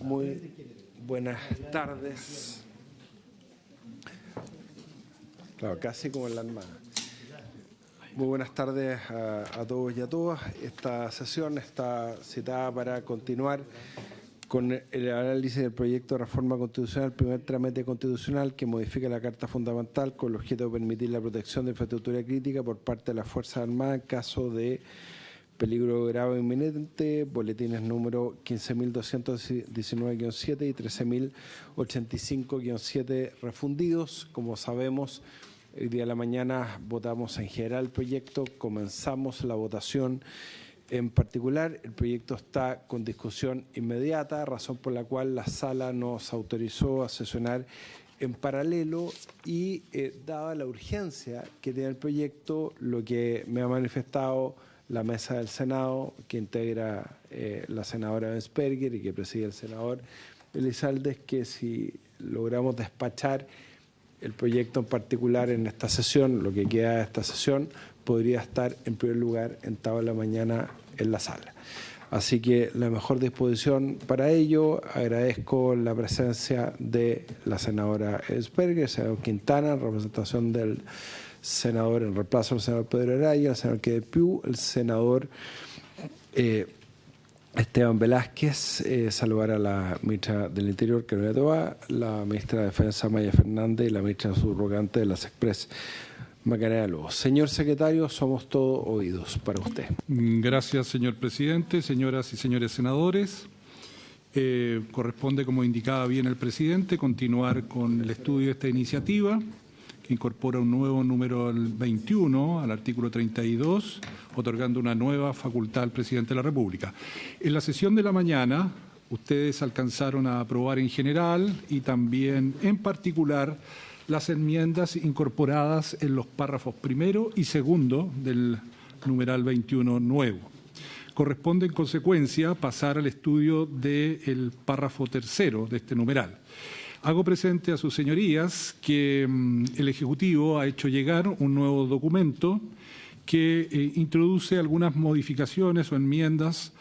Muy buenas tardes. Claro, casi como en la Armada. Muy buenas tardes a todos y a todas. Esta sesión está citada para continuar con el análisis del proyecto de reforma constitucional, primer trámite constitucional que modifica la Carta Fundamental con el objeto de permitir la protección de infraestructura crítica por parte de las Fuerzas Armadas en caso de peligro grave o inminente, boletines número 15.219-7 y 13.085-7 refundidos. Como sabemos, hoy día de la mañana votamos en general el proyecto, comenzamos la votación. En particular, el proyecto está con discusión inmediata, razón por la cual la sala nos autorizó a sesionar en paralelo y, dada la urgencia que tiene el proyecto, lo que me ha manifestado la mesa del Senado, que integra la senadora Bensperger y que preside el senador Elizalde, es que si logramos despachar el proyecto en particular en esta sesión, lo que queda de esta sesión, podría estar en primer lugar en de la mañana en la sala. Así que la mejor disposición para ello, agradezco la presencia de la senadora Bensperger, el senador Quintana, en representación del senador en reemplazo del senador Pedro Araya, el senador Quedepiu, el senador Esteban Velázquez, saludar a la ministra del Interior, Carolina Toá, la ministra de Defensa, Maya Fernández, y la ministra subrogante de las Express, Macarena Lobos. Señor secretario, somos todos oídos para usted. Gracias, señor presidente, señoras y señores senadores. Corresponde, como indicaba bien el presidente, continuar con el estudio de esta iniciativa, que incorpora un nuevo número 21 al artículo 32, otorgando una nueva facultad al presidente de la República. En la sesión de la mañana, ustedes alcanzaron a aprobar en general y también en particular las enmiendas incorporadas en los párrafos primero y segundo del numeral 21 nuevo. Corresponde en consecuencia pasar al estudio del párrafo tercero de este numeral. Hago presente a sus señorías que el Ejecutivo ha hecho llegar un nuevo documento que introduce algunas modificaciones o enmiendas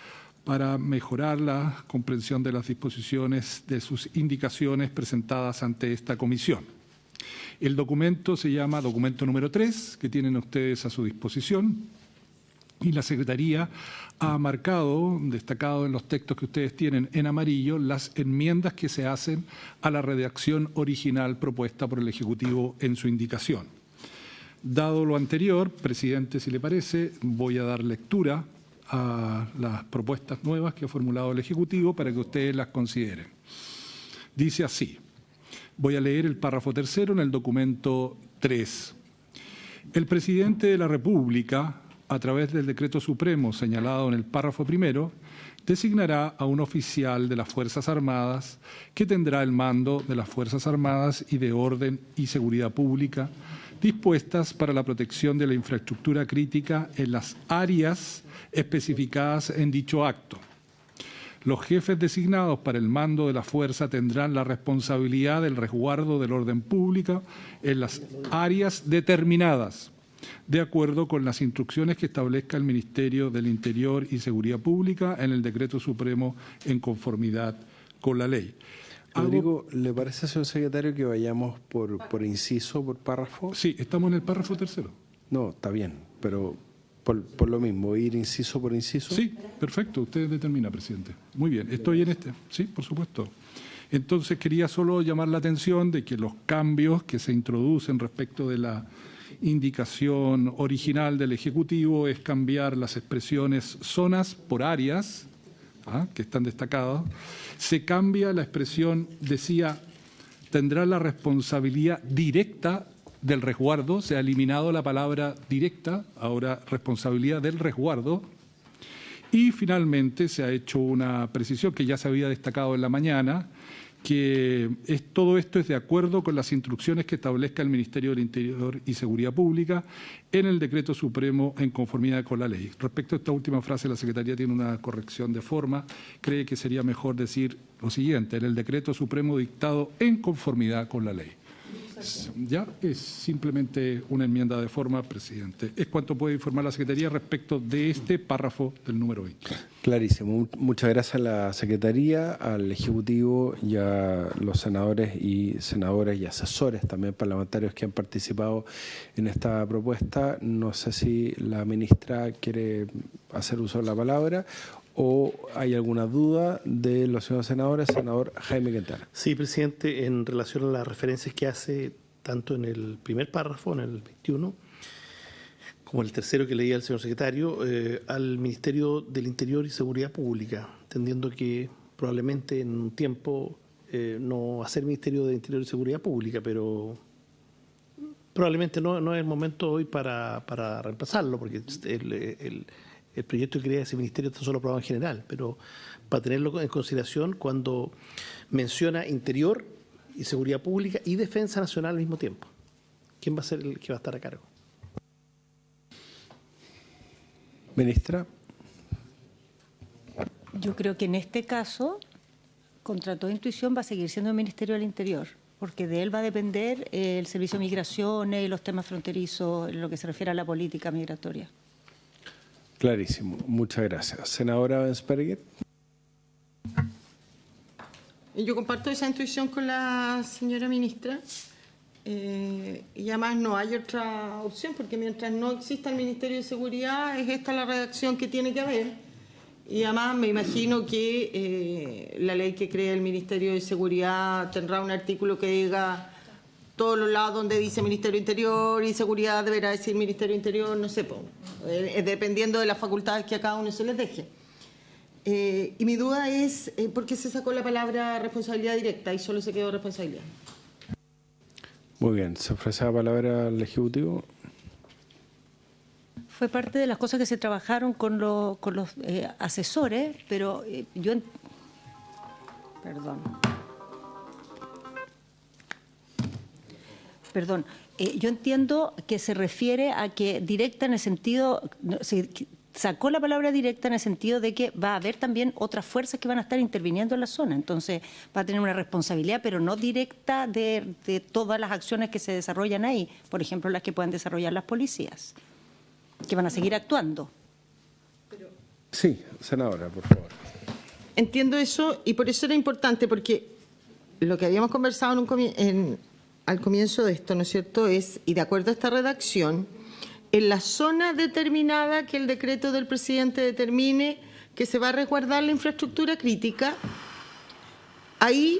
para mejorar la comprensión de las disposiciones de sus indicaciones presentadas ante esta comisión. El documento se llama documento número 3, que tienen ustedes a su disposición, y la Secretaría ha marcado, destacado en los textos que ustedes tienen en amarillo, las enmiendas que se hacen a la redacción original propuesta por el Ejecutivo en su indicación. Dado lo anterior, presidente, si le parece, voy a dar lectura a las propuestas nuevas que ha formulado el Ejecutivo para que ustedes las consideren. Dice así, voy a leer el párrafo tercero en el documento 3. El presidente de la República, a través del decreto supremo señalado en el párrafo primero, designará a un oficial de las Fuerzas Armadas que tendrá el mando de las Fuerzas Armadas y de orden y seguridad pública dispuestas para la protección de la infraestructura crítica en las áreas especificadas en dicho acto. Los jefes designados para el mando de la fuerza tendrán la responsabilidad del resguardo del orden público en las áreas determinadas, de acuerdo con las instrucciones que establezca el Ministerio del Interior y Seguridad Pública en el Decreto Supremo en conformidad con la ley. Rodrigo, ¿le parece, señor secretario, que vayamos por inciso, por párrafo? Sí, estamos en el párrafo tercero. No, está bien, pero por lo mismo, ir inciso por inciso. Sí, perfecto, usted determina, presidente. Muy bien, estoy en este. Sí, por supuesto. Entonces quería solo llamar la atención de que los cambios que se introducen respecto de la indicación original del Ejecutivo es cambiar las expresiones zonas por áreas, que están destacadas. Se cambia la expresión, decía, tendrá la responsabilidad directa del resguardo, se ha eliminado la palabra directa, ahora responsabilidad del resguardo. Y finalmente se ha hecho una precisión que ya se había destacado en la mañana, que todo esto es de acuerdo con las instrucciones que establezca el Ministerio del Interior y Seguridad Pública en el Decreto Supremo en conformidad con la ley. Respecto a esta última frase, la Secretaría tiene una corrección de forma. Cree que sería mejor decir lo siguiente, en el Decreto Supremo dictado en conformidad con la ley. Ya, es simplemente una enmienda de forma, presidente. Es cuanto puede informar la Secretaría respecto de este párrafo del número 20. Clarísimo. Muchas gracias a la Secretaría, al Ejecutivo y a los senadores y senadoras y asesores también parlamentarios que han participado en esta propuesta. No sé si la ministra quiere hacer uso de la palabra o hay alguna duda de los señores senadores. Senador Jaime Quintana. Sí, presidente, en relación a las referencias que hace tanto en el primer párrafo, en el 21, como el tercero que leía el señor secretario, al Ministerio del Interior y Seguridad Pública, entendiendo que probablemente en un tiempo no va a ser Ministerio del Interior y Seguridad Pública, pero probablemente no es el momento hoy para reemplazarlo, porque el proyecto que crea ese ministerio está solo aprobado en general, pero para tenerlo en consideración cuando menciona Interior y Seguridad Pública y Defensa Nacional al mismo tiempo. ¿Quién va a ser el que va a estar a cargo? Ministra. Yo creo que en este caso, contra toda intuición, va a seguir siendo el Ministerio del Interior, porque de él va a depender el Servicio de Migraciones y los temas fronterizos en lo que se refiere a la política migratoria. Clarísimo. Muchas gracias. Senadora Bensperger. Yo comparto esa intuición con la señora ministra y además no hay otra opción porque mientras no exista el Ministerio de Seguridad es esta la redacción que tiene que haber y además me imagino que la ley que crea el Ministerio de Seguridad tendrá un artículo que diga todos los lados donde dice Ministerio Interior y Seguridad deberá decir Ministerio Interior, no sé, dependiendo de las facultades que a cada uno se les deje. Y mi duda es por qué se sacó la palabra responsabilidad directa y solo se quedó responsabilidad. Muy bien. ¿Se ofrece la palabra al Ejecutivo? Fue parte de las cosas que se trabajaron con los asesores, pero yo entiendo que se refiere a que directa en el sentido, sacó la palabra directa en el sentido de que va a haber también otras fuerzas que van a estar interviniendo en la zona, entonces va a tener una responsabilidad, pero no directa de todas las acciones que se desarrollan ahí, por ejemplo, las que puedan desarrollar las policías, que van a seguir actuando. Sí, senadora, por favor. Entiendo eso y por eso era importante, porque lo que habíamos conversado al comienzo de esto, ¿no es cierto?, es, y de acuerdo a esta redacción, en la zona determinada que el decreto del presidente determine que se va a resguardar la infraestructura crítica, ahí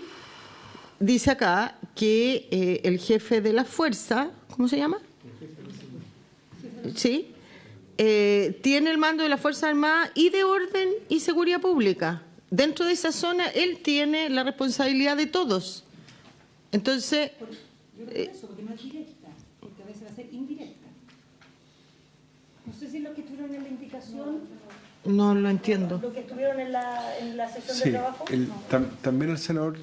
dice acá que el jefe de la fuerza, ¿cómo se llama? Sí, tiene el mando de la Fuerza Armada y de Orden y Seguridad Pública. Dentro de esa zona, él tiene la responsabilidad de todos. Entonces... Yo creo eso, porque no es directa, porque a veces va a ser indirecta. No sé si los que estuvieron en la indicación... No lo entiendo. ¿Los que estuvieron en la sesión de trabajo? También el senador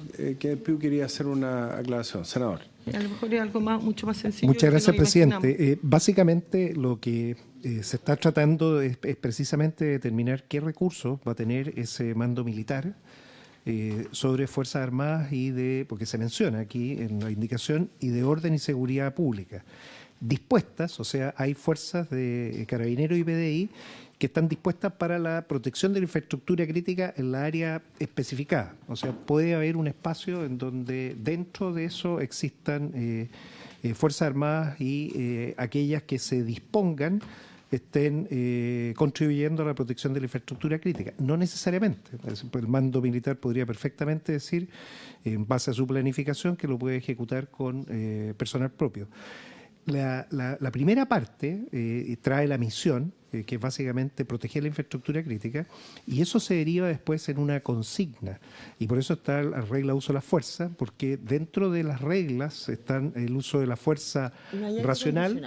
Piu quería hacer una aclaración. Senador. A lo mejor es algo mucho más sencillo. Muchas gracias, presidente. Básicamente lo que se está tratando es precisamente determinar qué recursos va a tener ese mando militar sobre Fuerzas Armadas porque se menciona aquí en la indicación, y de orden y seguridad pública. Dispuestas, o sea, hay fuerzas de Carabineros y PDI que están dispuestas para la protección de la infraestructura crítica en la área especificada. O sea, puede haber un espacio en donde dentro de eso existan Fuerzas Armadas y aquellas que se dispongan estén contribuyendo a la protección de la infraestructura crítica. No necesariamente. El mando militar podría perfectamente decir, en base a su planificación, que lo puede ejecutar con personal propio. La primera parte trae la misión, que es básicamente proteger la infraestructura crítica, y eso se deriva después en una consigna. Y por eso está la regla de uso de la fuerza, porque dentro de las reglas están el uso de la fuerza racional,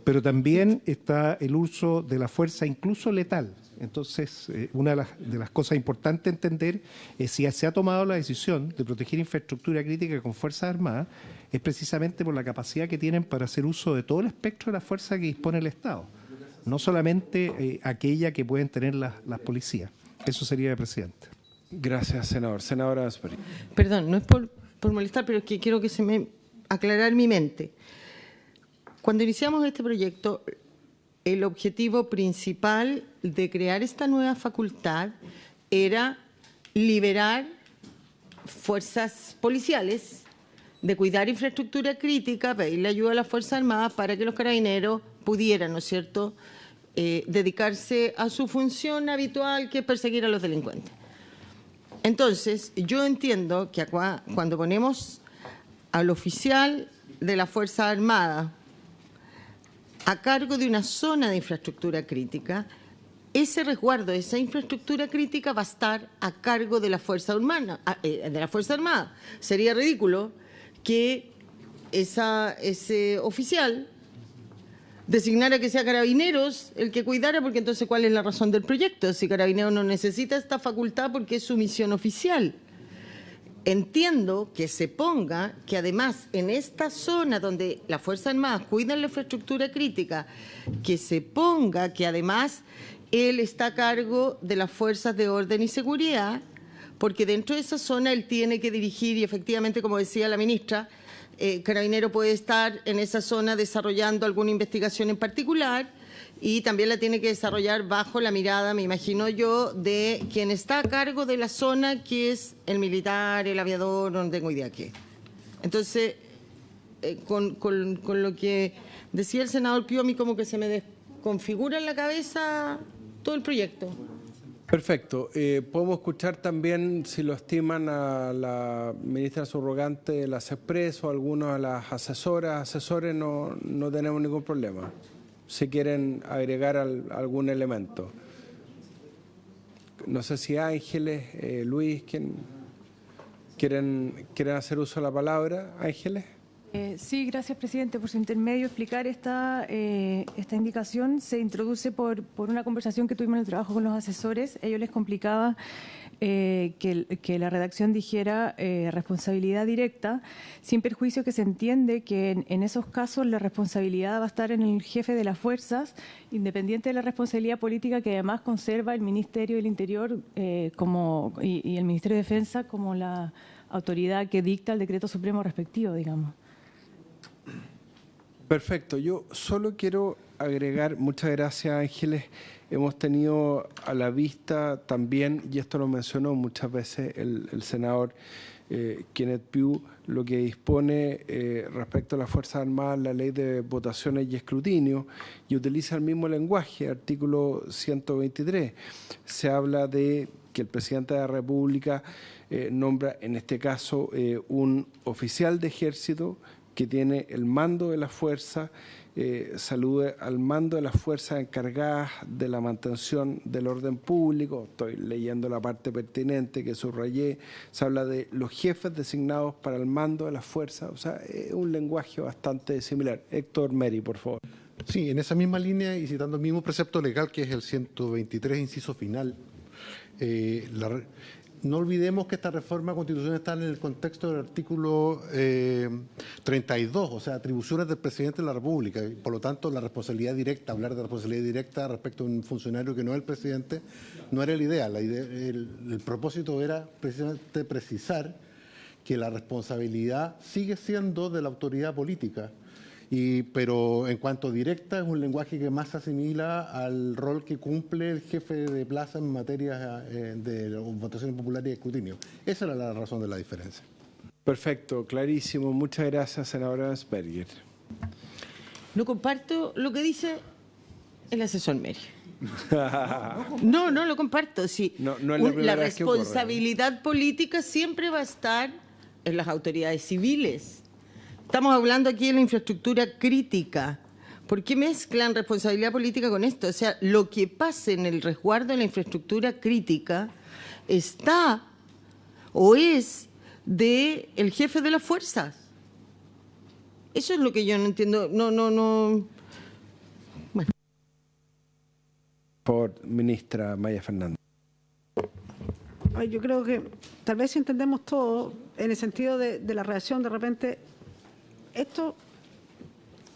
pero también está el uso de la fuerza incluso letal. Entonces, una de las cosas importantes a entender es si se ha tomado la decisión de proteger infraestructura crítica con Fuerzas Armadas, es precisamente por la capacidad que tienen para hacer uso de todo el espectro de la fuerza que dispone el Estado, no solamente aquella que pueden tener las policías. Eso sería, presidente. Gracias, senador. Senadora Asperi. Perdón, no es por molestar, pero es que quiero que se me aclarar mi mente. Cuando iniciamos este proyecto, el objetivo principal de crear esta nueva facultad era liberar fuerzas policiales, de cuidar infraestructura crítica, pedirle ayuda a las Fuerzas Armadas para que los carabineros pudieran, ¿no es cierto?, dedicarse a su función habitual, que es perseguir a los delincuentes. Entonces, yo entiendo que acá, cuando ponemos al oficial de la Fuerza Armada a cargo de una zona de infraestructura crítica, ese resguardo de esa infraestructura crítica va a estar a cargo de la Fuerza Armada. Sería ridículo que ese oficial designara que sea Carabineros el que cuidara, porque entonces ¿cuál es la razón del proyecto? Si Carabineros no necesita esta facultad porque es su misión oficial. Entiendo que se ponga que además en esta zona donde las Fuerzas Armadas cuidan la infraestructura crítica, que se ponga que además él está a cargo de las fuerzas de orden y seguridad, porque dentro de esa zona él tiene que dirigir, y efectivamente, como decía la ministra, Carabinero puede estar en esa zona desarrollando alguna investigación en particular y también la tiene que desarrollar bajo la mirada, me imagino yo, de quien está a cargo de la zona, que es el militar, el aviador, no tengo idea qué. Entonces, con lo que decía el senador Pío, a mí como que se me desconfigura en la cabeza todo el proyecto. Perfecto. Podemos escuchar también, si lo estiman, a la ministra subrogante de las Express o algunos a las asesores, no tenemos ningún problema. Si quieren agregar algún elemento. No sé si Ángeles, Luis, ¿quieren hacer uso de la palabra? Ángeles. Sí, gracias, presidente. Por su intermedio, explicar esta indicación se introduce por una conversación que tuvimos en el trabajo con los asesores. Ellos les complicaba que la redacción dijera responsabilidad directa, sin perjuicio que se entiende que en esos casos la responsabilidad va a estar en el jefe de las fuerzas, independiente de la responsabilidad política que además conserva el Ministerio del Interior y el Ministerio de Defensa como la autoridad que dicta el decreto supremo respectivo, digamos. Perfecto. Yo solo quiero agregar, muchas gracias Ángeles, hemos tenido a la vista también, y esto lo mencionó muchas veces el senador Kenneth Pugh, lo que dispone respecto a las Fuerzas Armadas, la ley de votaciones y escrutinio, y utiliza el mismo lenguaje, artículo 123. Se habla de que el presidente de la República nombra, en este caso, un oficial de ejército que tiene el mando de la fuerza, salude al mando de las fuerzas encargadas de la mantención del orden público. Estoy leyendo la parte pertinente que subrayé. Se habla de los jefes designados para el mando de las fuerzas. O sea, es un lenguaje bastante similar. Héctor Meri, por favor. Sí, en esa misma línea y citando el mismo precepto legal que es el 123, inciso final, no olvidemos que esta reforma constitucional está en el contexto del artículo 32, o sea, atribuciones del presidente de la República. Y por lo tanto, la responsabilidad directa, hablar de responsabilidad directa respecto a un funcionario que no es el presidente, no era la idea. El propósito era precisamente precisar que la responsabilidad sigue siendo de la autoridad política. Pero en cuanto directa, es un lenguaje que más se asimila al rol que cumple el jefe de plaza en materia de votaciones populares y escrutinio. Esa era la razón de la diferencia. Perfecto, clarísimo. Muchas gracias, senadora Asperger. No comparto lo que dice el asesor Meri. No lo comparto. Sí. No es la responsabilidad política siempre va a estar en las autoridades civiles. Estamos hablando aquí de la infraestructura crítica. ¿Por qué mezclan responsabilidad política con esto? O sea, lo que pase en el resguardo de la infraestructura crítica está o es del jefe de las fuerzas. Eso es lo que yo no entiendo. No. Bueno. Por ministra Maya Fernández. Yo creo que tal vez si entendemos todo en el sentido de la reacción de repente. Esto,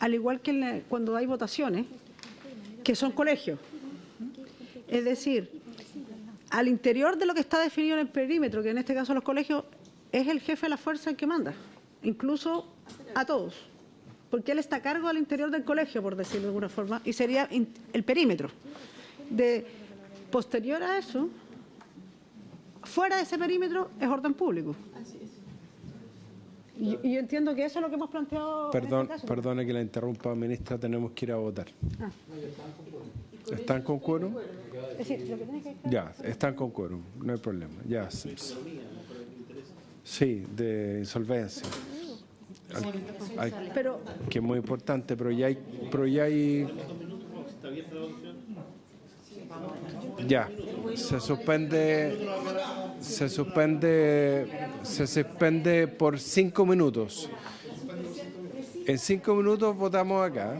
al igual que cuando hay votaciones, que son colegios, es decir, al interior de lo que está definido en el perímetro, que en este caso los colegios, es el jefe de la fuerza el que manda. Incluso a todos, porque él está a cargo del interior del colegio, por decirlo de alguna forma, y sería el perímetro. Posterior a eso, fuera de ese perímetro es orden público. Y yo entiendo que eso es lo que hemos planteado. Perdón, en este caso. perdone que la interrumpa, ministra, tenemos que ir a votar. ¿Están con quórum? Es decir, lo que tiene que Ya, están con quórum, no hay problema. Ya. Sí, de insolvencia. Pero Que es muy importante, pero ya hay. Ya, se suspende por 5 minutos. En 5 minutos votamos acá.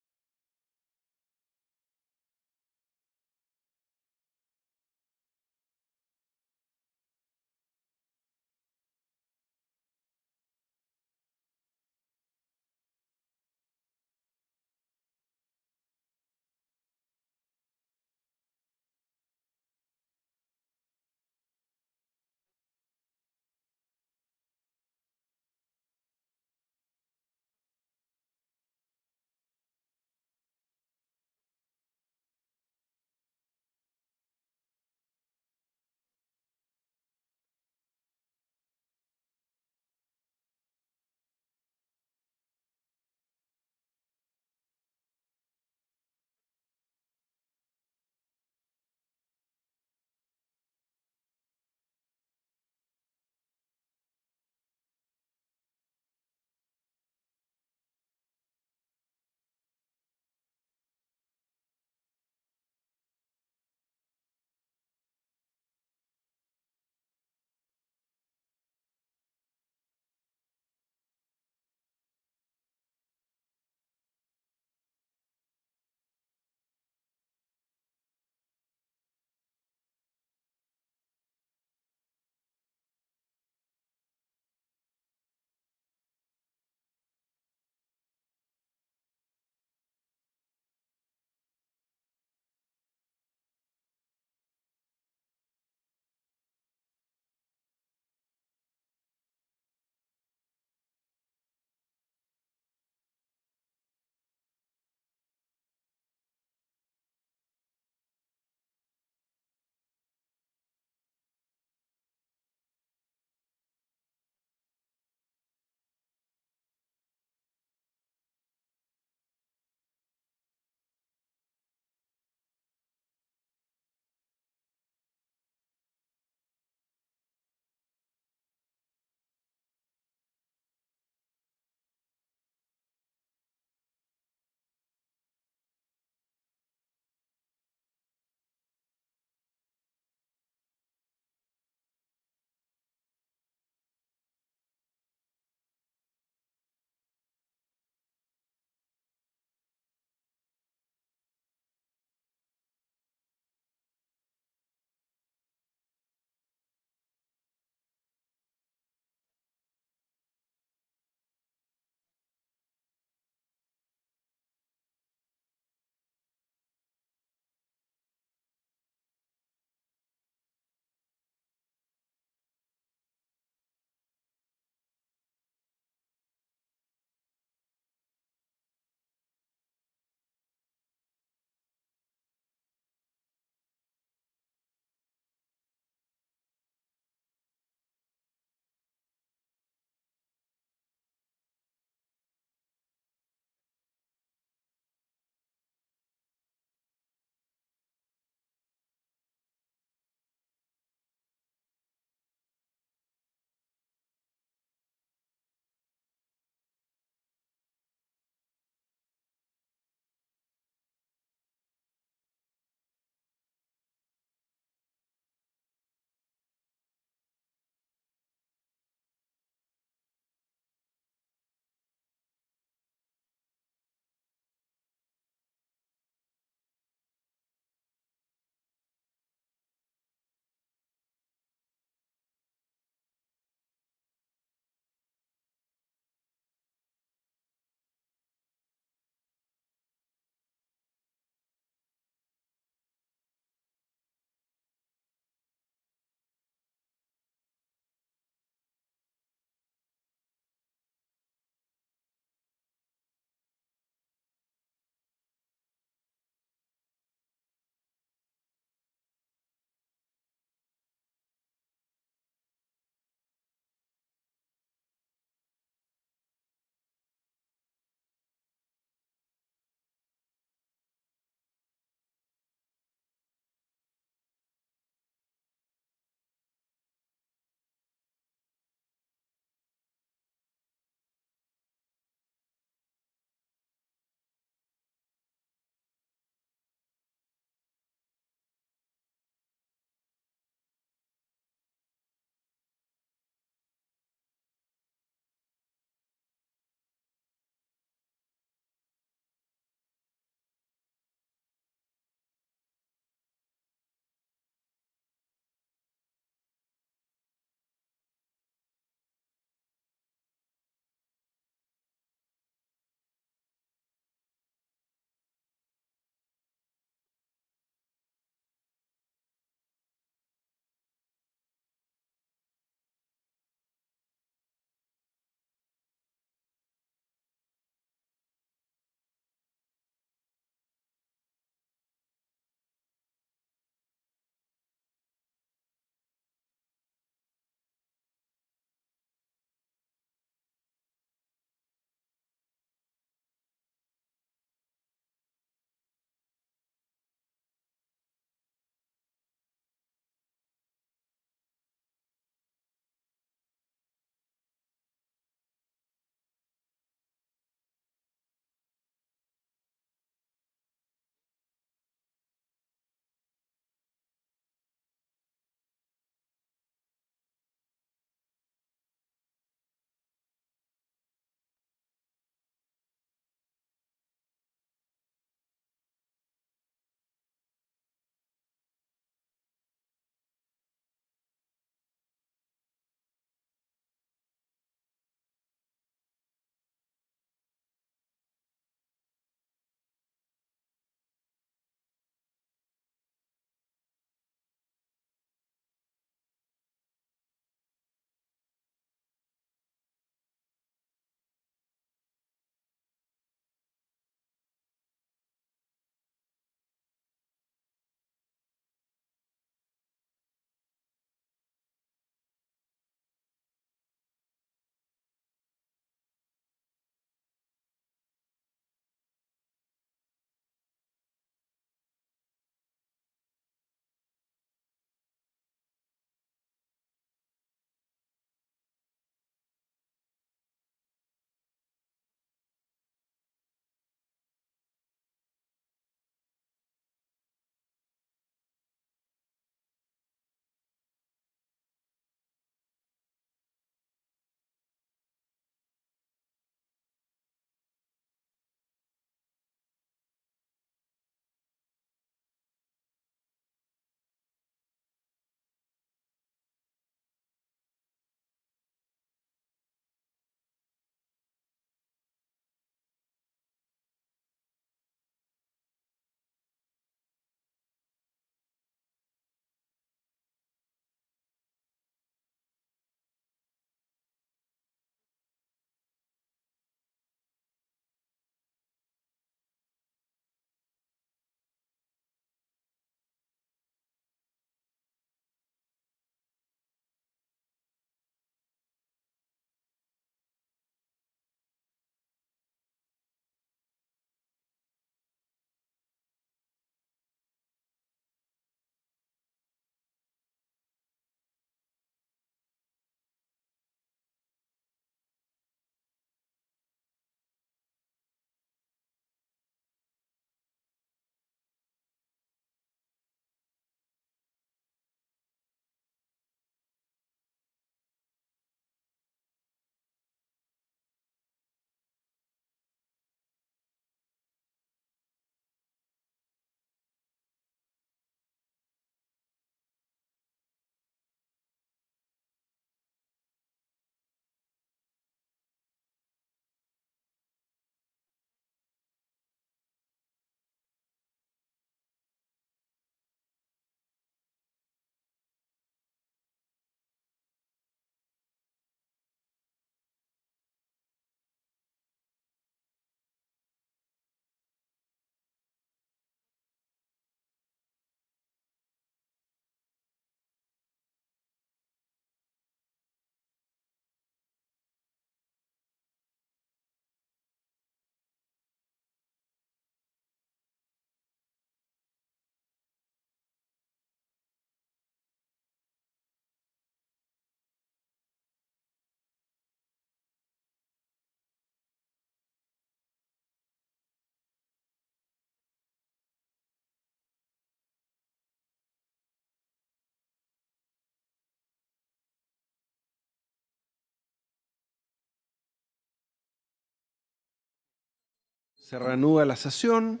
Se reanuda la sesión.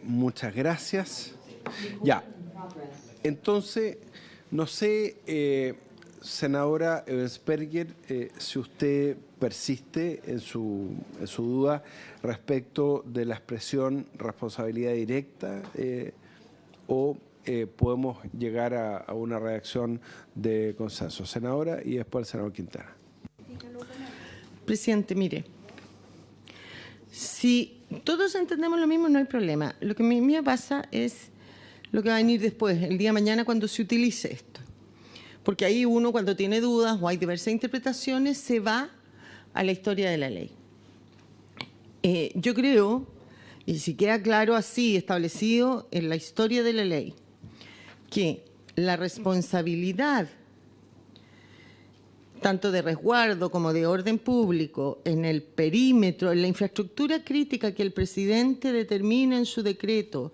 Muchas gracias. Ya. Entonces, no sé, senadora Ebensperger, si usted persiste en su duda respecto de la expresión responsabilidad directa o podemos llegar a una redacción de consenso. Senadora, y después el senador Quintana. Presidente, mire, si todos entendemos lo mismo, no hay problema. Lo que a mí me pasa es lo que va a venir después, el día de mañana, cuando se utilice esto. Porque ahí uno, cuando tiene dudas o hay diversas interpretaciones, se va a la historia de la ley. Yo creo, y si queda claro así, establecido en la historia de la ley, que la responsabilidad tanto de resguardo como de orden público en el perímetro, en la infraestructura crítica que el presidente determina en su decreto,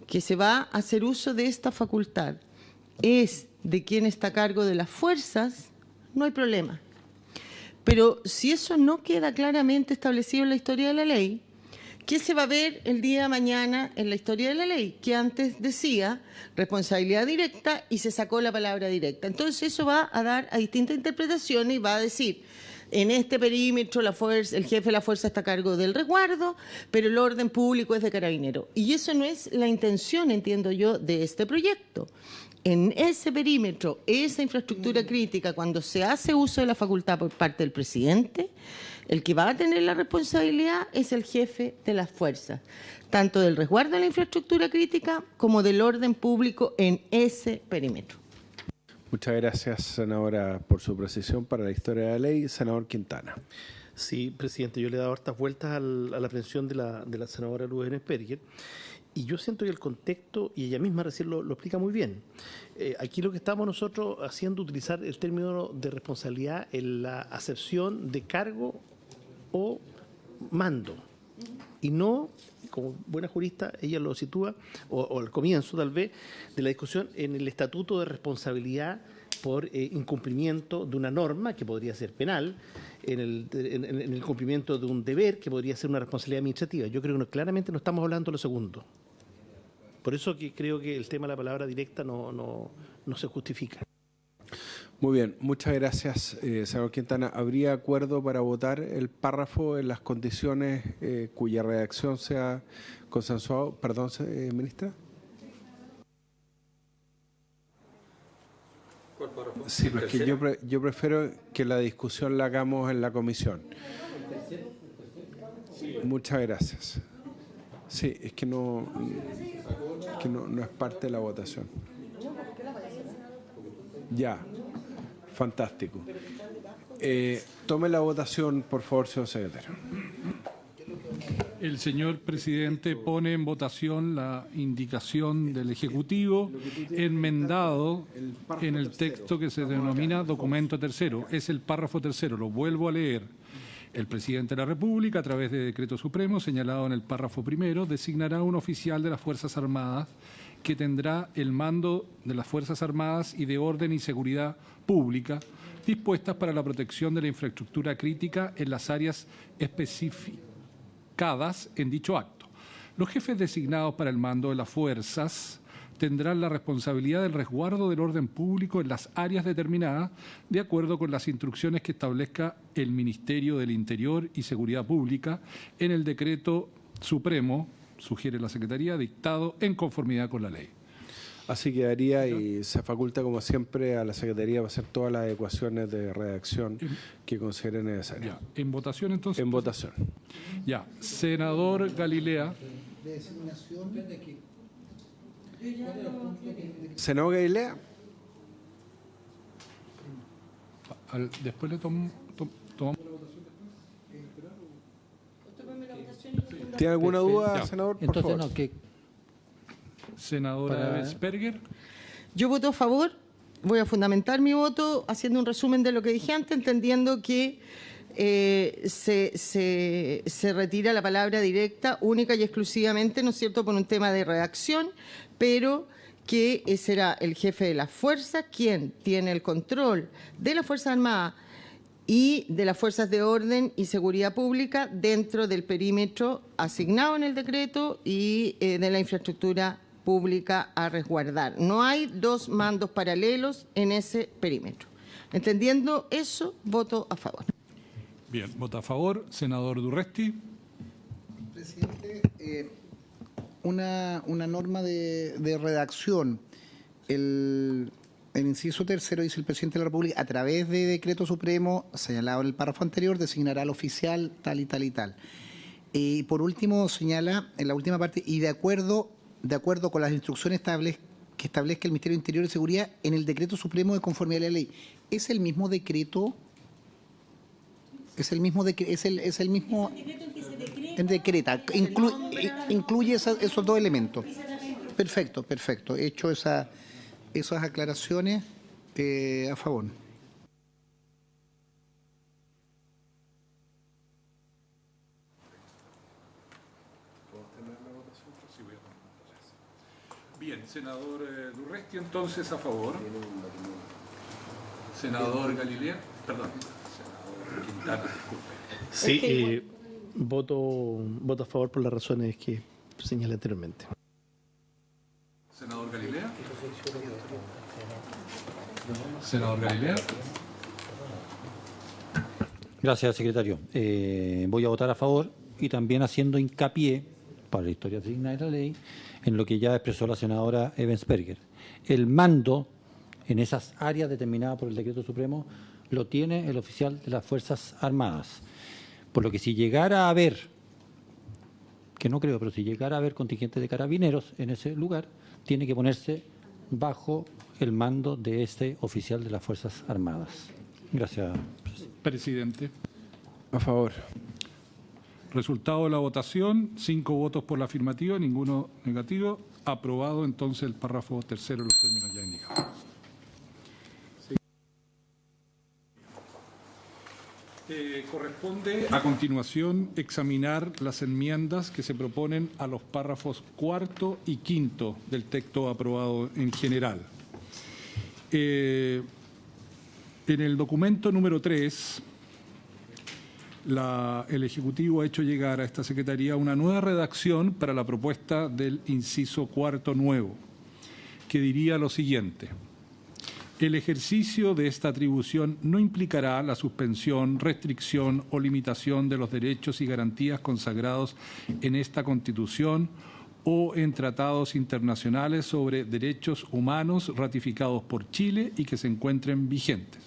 que se va a hacer uso de esta facultad, es de quien está a cargo de las fuerzas, no hay problema. Pero si eso no queda claramente establecido en la historia de la ley, ¿qué se va a ver el día de mañana en la historia de la ley? Que antes decía responsabilidad directa y se sacó la palabra directa. Entonces eso va a dar a distintas interpretaciones y va a decir, en este perímetro el jefe de la fuerza está a cargo del resguardo, pero el orden público es de Carabineros. Y eso no es la intención, entiendo yo, de este proyecto. En ese perímetro, esa infraestructura crítica, cuando se hace uso de la facultad por parte del presidente, el que va a tener la responsabilidad es el jefe de las fuerzas, tanto del resguardo de la infraestructura crítica como del orden público en ese perímetro. Muchas gracias, senadora, por su precisión para la historia de la ley. Senador Quintana. Sí, presidente, yo le he dado hartas vueltas a la aprehensión de la senadora Luz Ebensperger. Y yo siento que el contexto, y ella misma recién lo explica muy bien, aquí lo que estamos nosotros haciendo, utilizar el término de responsabilidad en la acepción de cargo o mando, y no, como buena jurista, ella lo sitúa, o al comienzo tal vez, de la discusión en el estatuto de responsabilidad por incumplimiento de una norma, que podría ser penal, en el cumplimiento de un deber, que podría ser una responsabilidad administrativa. Yo creo que claramente no estamos hablando de lo segundo. Por eso que creo que el tema de la palabra directa no se justifica. Muy bien, muchas gracias, senador Quintana. ¿Habría acuerdo para votar el párrafo en las condiciones cuya redacción sea consensuado? Perdón, ministra. Sí, porque yo prefiero que la discusión la hagamos en la comisión. Muchas gracias. Sí, es que no es parte de la votación. Ya, fantástico. Tome la votación, por favor, señor secretario. El señor presidente pone en votación la indicación del Ejecutivo enmendado en el texto que se denomina documento tercero. Es el párrafo tercero, lo vuelvo a leer. El presidente de la República, a través de decreto supremo señalado en el párrafo primero, designará un oficial de las Fuerzas Armadas que tendrá el mando de las Fuerzas Armadas y de orden y seguridad pública dispuestas para la protección de la infraestructura crítica en las áreas especificadas en dicho acto. Los jefes designados para el mando de las fuerzas tendrán la responsabilidad del resguardo del orden público en las áreas determinadas de acuerdo con las instrucciones que establezca el Ministerio del Interior y Seguridad Pública en el decreto supremo, sugiere la Secretaría, dictado en conformidad con la ley. Así quedaría y se faculta, como siempre, a la Secretaría para hacer todas las adecuaciones de redacción que considere necesarias. ¿En votación entonces? En votación. Ya. Senador Galilea. Senador Galilea. Después le tomamos la votación. ¿Tiene alguna duda, senador? Por Entonces, favor. no, que Senadora Ebensperger. Yo voto a favor, voy a fundamentar mi voto haciendo un resumen de lo que dije antes, entendiendo que se retira la palabra directa única y exclusivamente, ¿no es cierto?, por un tema de redacción, pero que será el jefe de las fuerzas quien tiene el control de las Fuerzas Armadas y de las fuerzas de orden y seguridad pública dentro del perímetro asignado en el decreto y de la infraestructura pública a resguardar. No hay dos mandos paralelos en ese perímetro. Entendiendo eso, voto a favor. Bien, vota a favor. Senador Durresti. Presidente, una norma de redacción. El inciso tercero dice: el presidente de la República, a través de decreto supremo, señalado en el párrafo anterior, designará al oficial tal y tal y tal. Y por último, señala en la última parte, y de acuerdo con las instrucciones que establezca el Ministerio de Interior y Seguridad en el decreto supremo de conformidad a la ley. ¿Es el mismo decreto? ¿Es el mismo en decreta? Incluye esos dos elementos. Perfecto, perfecto. He hecho esas aclaraciones a favor. Bien, senador Durresti, entonces a favor. Senador Galilea, perdón, senador Quintana, disculpe. Sí, voto a favor por las razones que señalé anteriormente. Senador Galilea. Senador Galilea. Gracias, secretario. Voy a votar a favor y también haciendo hincapié, para la historia digna de la ley, en lo que ya expresó la senadora Ebensperger. El mando en esas áreas determinadas por el decreto supremo lo tiene el oficial de las Fuerzas Armadas. Por lo que si llegara a haber, que no creo, pero si llegara a haber contingente de carabineros en ese lugar, tiene que ponerse bajo el mando de este oficial de las Fuerzas Armadas. Gracias, presidente. A favor. Resultado de la votación: 5 votos por la afirmativa, ninguno negativo. Aprobado entonces el párrafo tercero en los términos ya indicados. Corresponde a continuación examinar las enmiendas que se proponen a los párrafos cuarto y quinto del texto aprobado en general. En el documento número 3, el Ejecutivo ha hecho llegar a esta Secretaría una nueva redacción para la propuesta del inciso cuarto nuevo, que diría lo siguiente: el ejercicio de esta atribución no implicará la suspensión, restricción o limitación de los derechos y garantías consagrados en esta Constitución o en tratados internacionales sobre derechos humanos ratificados por Chile y que se encuentren vigentes.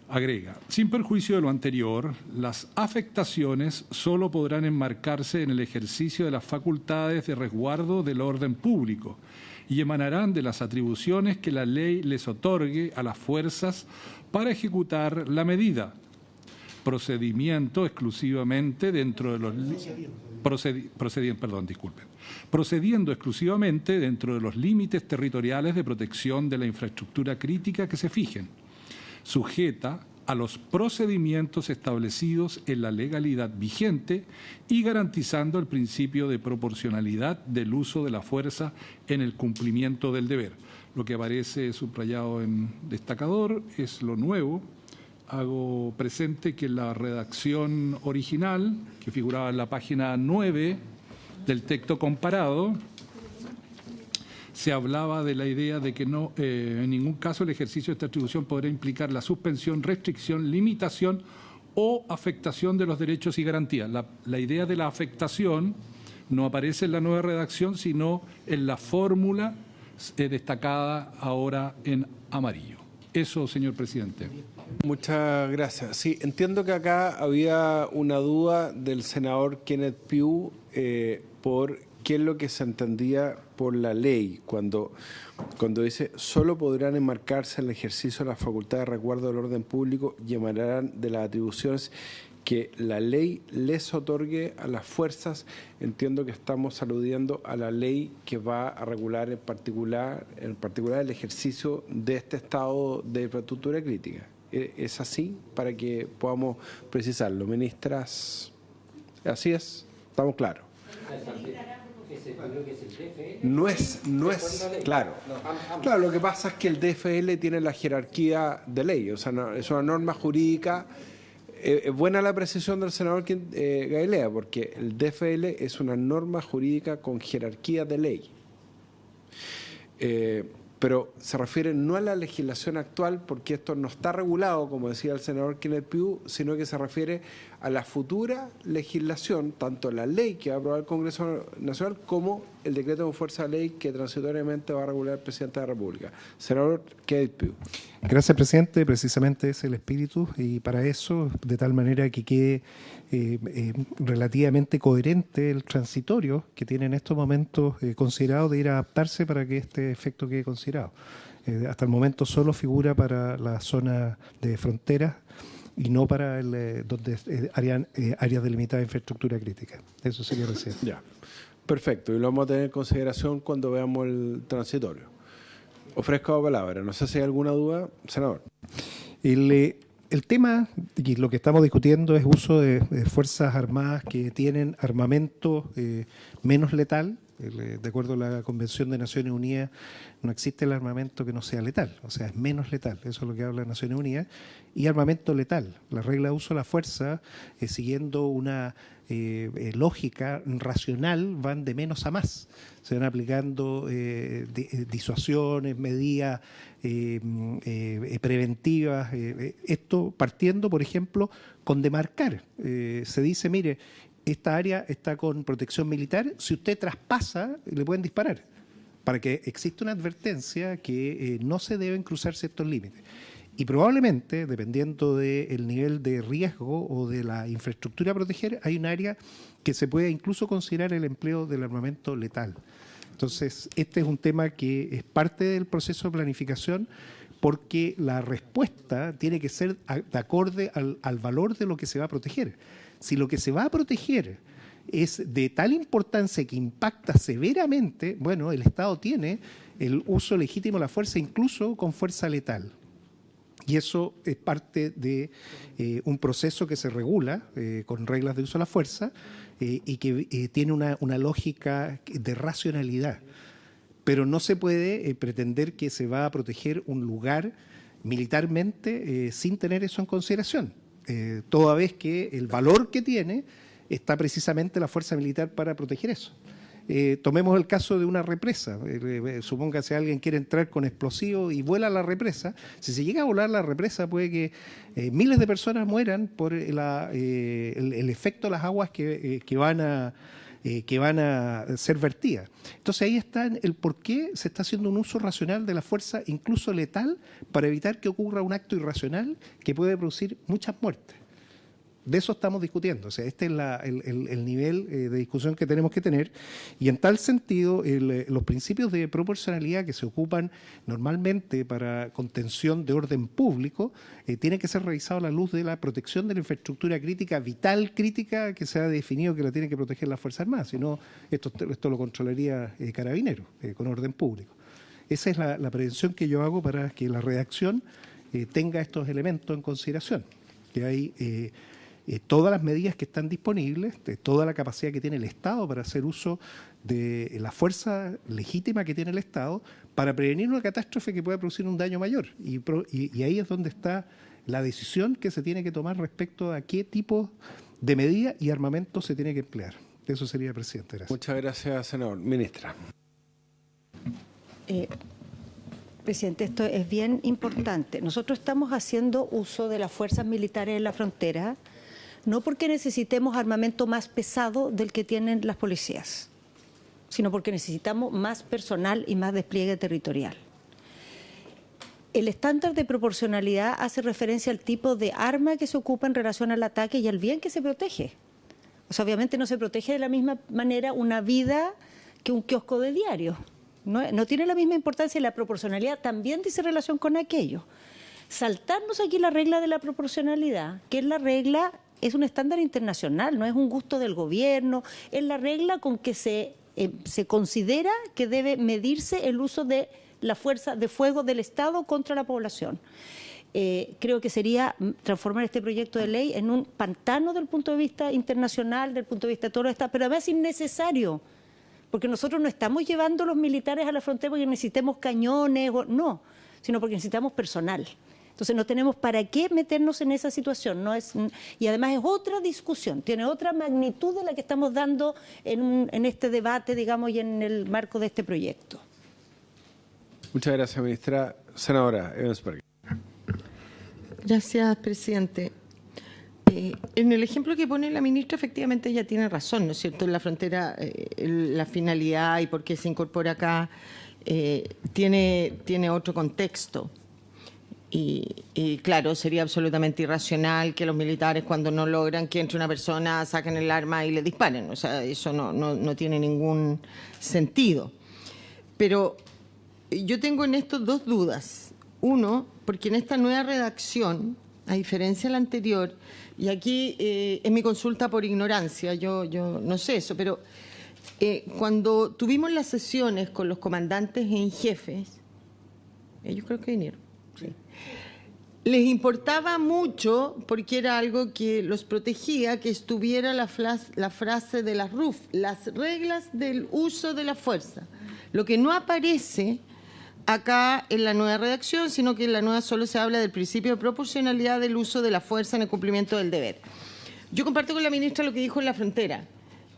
Agrega: sin perjuicio de lo anterior, las afectaciones solo podrán enmarcarse en el ejercicio de las facultades de resguardo del orden público y emanarán de las atribuciones que la ley les otorgue a las fuerzas para ejecutar la medida, procediendo exclusivamente dentro de los límites territoriales de protección de la infraestructura crítica que se fijen, sujeta a los procedimientos establecidos en la legalidad vigente y garantizando el principio de proporcionalidad del uso de la fuerza en el cumplimiento del deber. Lo que aparece subrayado en destacador es lo nuevo. Hago presente que la redacción original, que figuraba en la página 9 del texto comparado, se hablaba de la idea de que no, en ningún caso el ejercicio de esta atribución podrá implicar la suspensión, restricción, limitación o afectación de los derechos y garantías. La idea de la afectación no aparece en la nueva redacción, sino en la fórmula destacada ahora en amarillo. Eso, señor presidente. Muchas gracias. Sí, entiendo que acá había una duda del senador Kenneth Pugh por qué es lo que se entendía por la ley cuando dice solo podrán enmarcarse en el ejercicio de la facultad de resguardo del orden público y emanarán de las atribuciones que la ley les otorgue a las fuerzas. Entiendo que estamos aludiendo a la ley que va a regular en particular el ejercicio de este estado de infraestructura crítica. ¿Es así? Para que podamos precisarlo. Ministras, así es, estamos claros. No es, claro. Claro, lo que pasa es que el DFL tiene la jerarquía de ley, o sea, es una norma jurídica. Es buena la precisión del senador Gailea, porque el DFL es una norma jurídica con jerarquía de ley. Pero se refiere no a la legislación actual, porque esto no está regulado, como decía el senador Kenneth Pugh, sino que se refiere a la futura legislación, tanto la ley que va a aprobar el Congreso Nacional como el decreto con fuerza de ley que transitoriamente va a regular el presidente de la República. Senador Kenneth Pugh. Gracias, presidente. Precisamente es el espíritu, y para eso, de tal manera que quede relativamente coherente el transitorio que tiene en estos momentos considerado de ir a adaptarse para que este efecto quede considerado. Hasta el momento solo figura para la zona de fronteras y no para donde áreas delimitadas de infraestructura crítica. Eso sería recién. Ya, perfecto. Y lo vamos a tener en consideración cuando veamos el transitorio. Ofrezco la palabra. No sé si hay alguna duda, senador. El tema, y lo que estamos discutiendo, es uso de fuerzas armadas que tienen armamento menos letal. De acuerdo a la Convención de Naciones Unidas, no existe el armamento que no sea letal, o sea, es menos letal, eso es lo que habla Naciones Unidas, y armamento letal. La regla de uso de la fuerza, siguiendo una lógica racional, van de menos a más. Se van aplicando disuasiones, medidas preventivas, esto partiendo, por ejemplo, con demarcar. Se dice, mire, esta área está con protección militar, si usted traspasa, le pueden disparar, para que exista una advertencia que no se deben cruzar ciertos límites. Y probablemente, dependiendo del nivel de riesgo o de la infraestructura a proteger, hay un área que se puede incluso considerar el empleo del armamento letal. Entonces, este es un tema que es parte del proceso de planificación, porque la respuesta tiene que ser de acorde al valor de lo que se va a proteger. Si lo que se va a proteger es de tal importancia que impacta severamente, bueno, el Estado tiene el uso legítimo de la fuerza, incluso con fuerza letal. Y eso es parte de un proceso que se regula con reglas de uso de la fuerza y que tiene una lógica de racionalidad. Pero no se puede pretender que se va a proteger un lugar militarmente sin tener eso en consideración. Toda vez que el valor que tiene está precisamente la fuerza militar para proteger eso. Tomemos el caso de una represa. Supóngase que alguien quiere entrar con explosivos y vuela la represa. Si se llega a volar la represa, puede que miles de personas mueran por el efecto de las aguas que van a ser vertidas. Entonces ahí está el por qué se está haciendo un uso racional de la fuerza, incluso letal, para evitar que ocurra un acto irracional que puede producir muchas muertes. De eso estamos discutiendo. O sea, este es el nivel de discusión que tenemos que tener. Y en tal sentido, los principios de proporcionalidad que se ocupan normalmente para contención de orden público tienen que ser revisados a la luz de la protección de la infraestructura crítica, vital crítica, que se ha definido que la tiene que proteger las Fuerzas Armadas. Si no, esto lo controlaría Carabineros, con orden público. Esa es la prevención que yo hago para que la redacción tenga estos elementos en consideración. Que hay todas las medidas que están disponibles, de toda la capacidad que tiene el Estado para hacer uso de la fuerza legítima que tiene el Estado para prevenir una catástrofe que pueda producir un daño mayor. Y ahí es donde está la decisión que se tiene que tomar respecto a qué tipo de medida y armamento se tiene que emplear. Eso sería, presidente. Gracias. Muchas gracias, senador. Ministra. Presidente, esto es bien importante. Nosotros estamos haciendo uso de las fuerzas militares en la frontera, no porque necesitemos armamento más pesado del que tienen las policías, sino porque necesitamos más personal y más despliegue territorial. El estándar de proporcionalidad hace referencia al tipo de arma que se ocupa en relación al ataque y al bien que se protege. O sea, obviamente no se protege de la misma manera una vida que un kiosco de diario. No tiene la misma importancia y la proporcionalidad también dice relación con aquello. Saltarnos aquí la regla de la proporcionalidad, que es la regla, es un estándar internacional, no es un gusto del gobierno, es la regla con que se considera que debe medirse el uso de la fuerza de fuego del Estado contra la población. Creo que sería transformar este proyecto de ley en un pantano del punto de vista internacional, del punto de vista de todo lo que está, pero además innecesario, porque nosotros no estamos llevando los militares a la frontera porque necesitemos cañones, no, sino porque necesitamos personal. Entonces no tenemos para qué meternos en esa situación, y además es otra discusión, tiene otra magnitud de la que estamos dando en este debate, digamos, y en el marco de este proyecto. Muchas gracias, ministra. Senadora Ebensberger. Gracias, presidente. En el ejemplo que pone la ministra, efectivamente ella tiene razón, ¿no es cierto? En la frontera, la finalidad y por qué se incorpora acá tiene otro contexto. Y claro, sería absolutamente irracional que los militares, cuando no logran que entre una persona, saquen el arma y le disparen. O sea, eso no tiene ningún sentido. Pero yo tengo en esto dos dudas. Uno, porque en esta nueva redacción, a diferencia de la anterior, y aquí es mi consulta por ignorancia, yo no sé eso, pero cuando tuvimos las sesiones con los comandantes en jefes, ellos creo que vinieron, sí, les importaba mucho, porque era algo que los protegía, que estuviera la frase de las RUF, las reglas del uso de la fuerza. Lo que no aparece acá en la nueva redacción, sino que en la nueva solo se habla del principio de proporcionalidad del uso de la fuerza en el cumplimiento del deber. Yo comparto con la ministra lo que dijo en la frontera,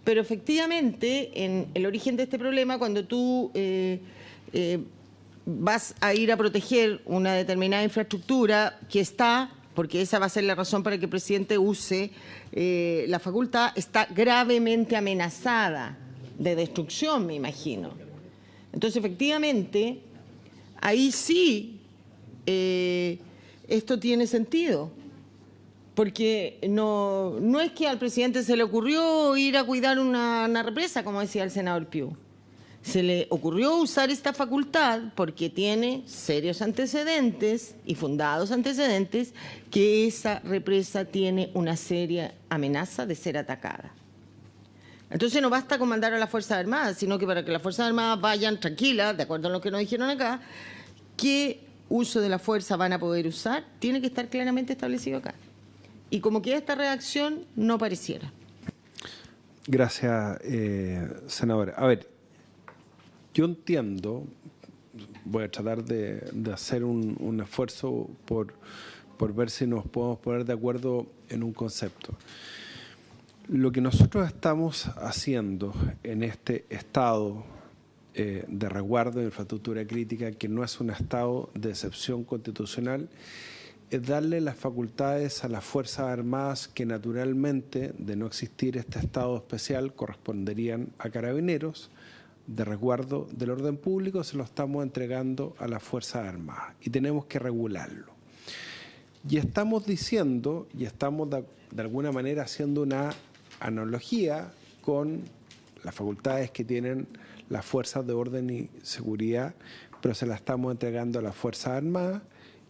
pero efectivamente en el origen de este problema, cuando tú vas a ir a proteger una determinada infraestructura que está, porque esa va a ser la razón para que el presidente use la facultad, está gravemente amenazada de destrucción, me imagino. Entonces, efectivamente, ahí sí esto tiene sentido, porque no es que al presidente se le ocurrió ir a cuidar una represa, como decía el senador Piu. Se le ocurrió usar esta facultad porque tiene serios antecedentes y fundados antecedentes que esa represa tiene una seria amenaza de ser atacada. Entonces no basta con mandar a las Fuerzas Armadas, sino que para que las Fuerzas Armadas vayan tranquilas, de acuerdo a lo que nos dijeron acá, qué uso de la fuerza van a poder usar, tiene que estar claramente establecido acá. Y como que esta redacción no pareciera. Gracias, senadora. A ver, yo entiendo, voy a tratar de hacer un esfuerzo por ver si nos podemos poner de acuerdo en un concepto. Lo que nosotros estamos haciendo en este estado de resguardo de infraestructura crítica, que no es un estado de excepción constitucional, es darle las facultades a las Fuerzas Armadas que naturalmente, de no existir este estado especial, corresponderían a Carabineros, de resguardo del orden público, se lo estamos entregando a las Fuerzas Armadas y tenemos que regularlo. Y estamos diciendo, y estamos de alguna manera haciendo una analogía con las facultades que tienen las fuerzas de orden y seguridad, pero se las estamos entregando a las Fuerzas Armadas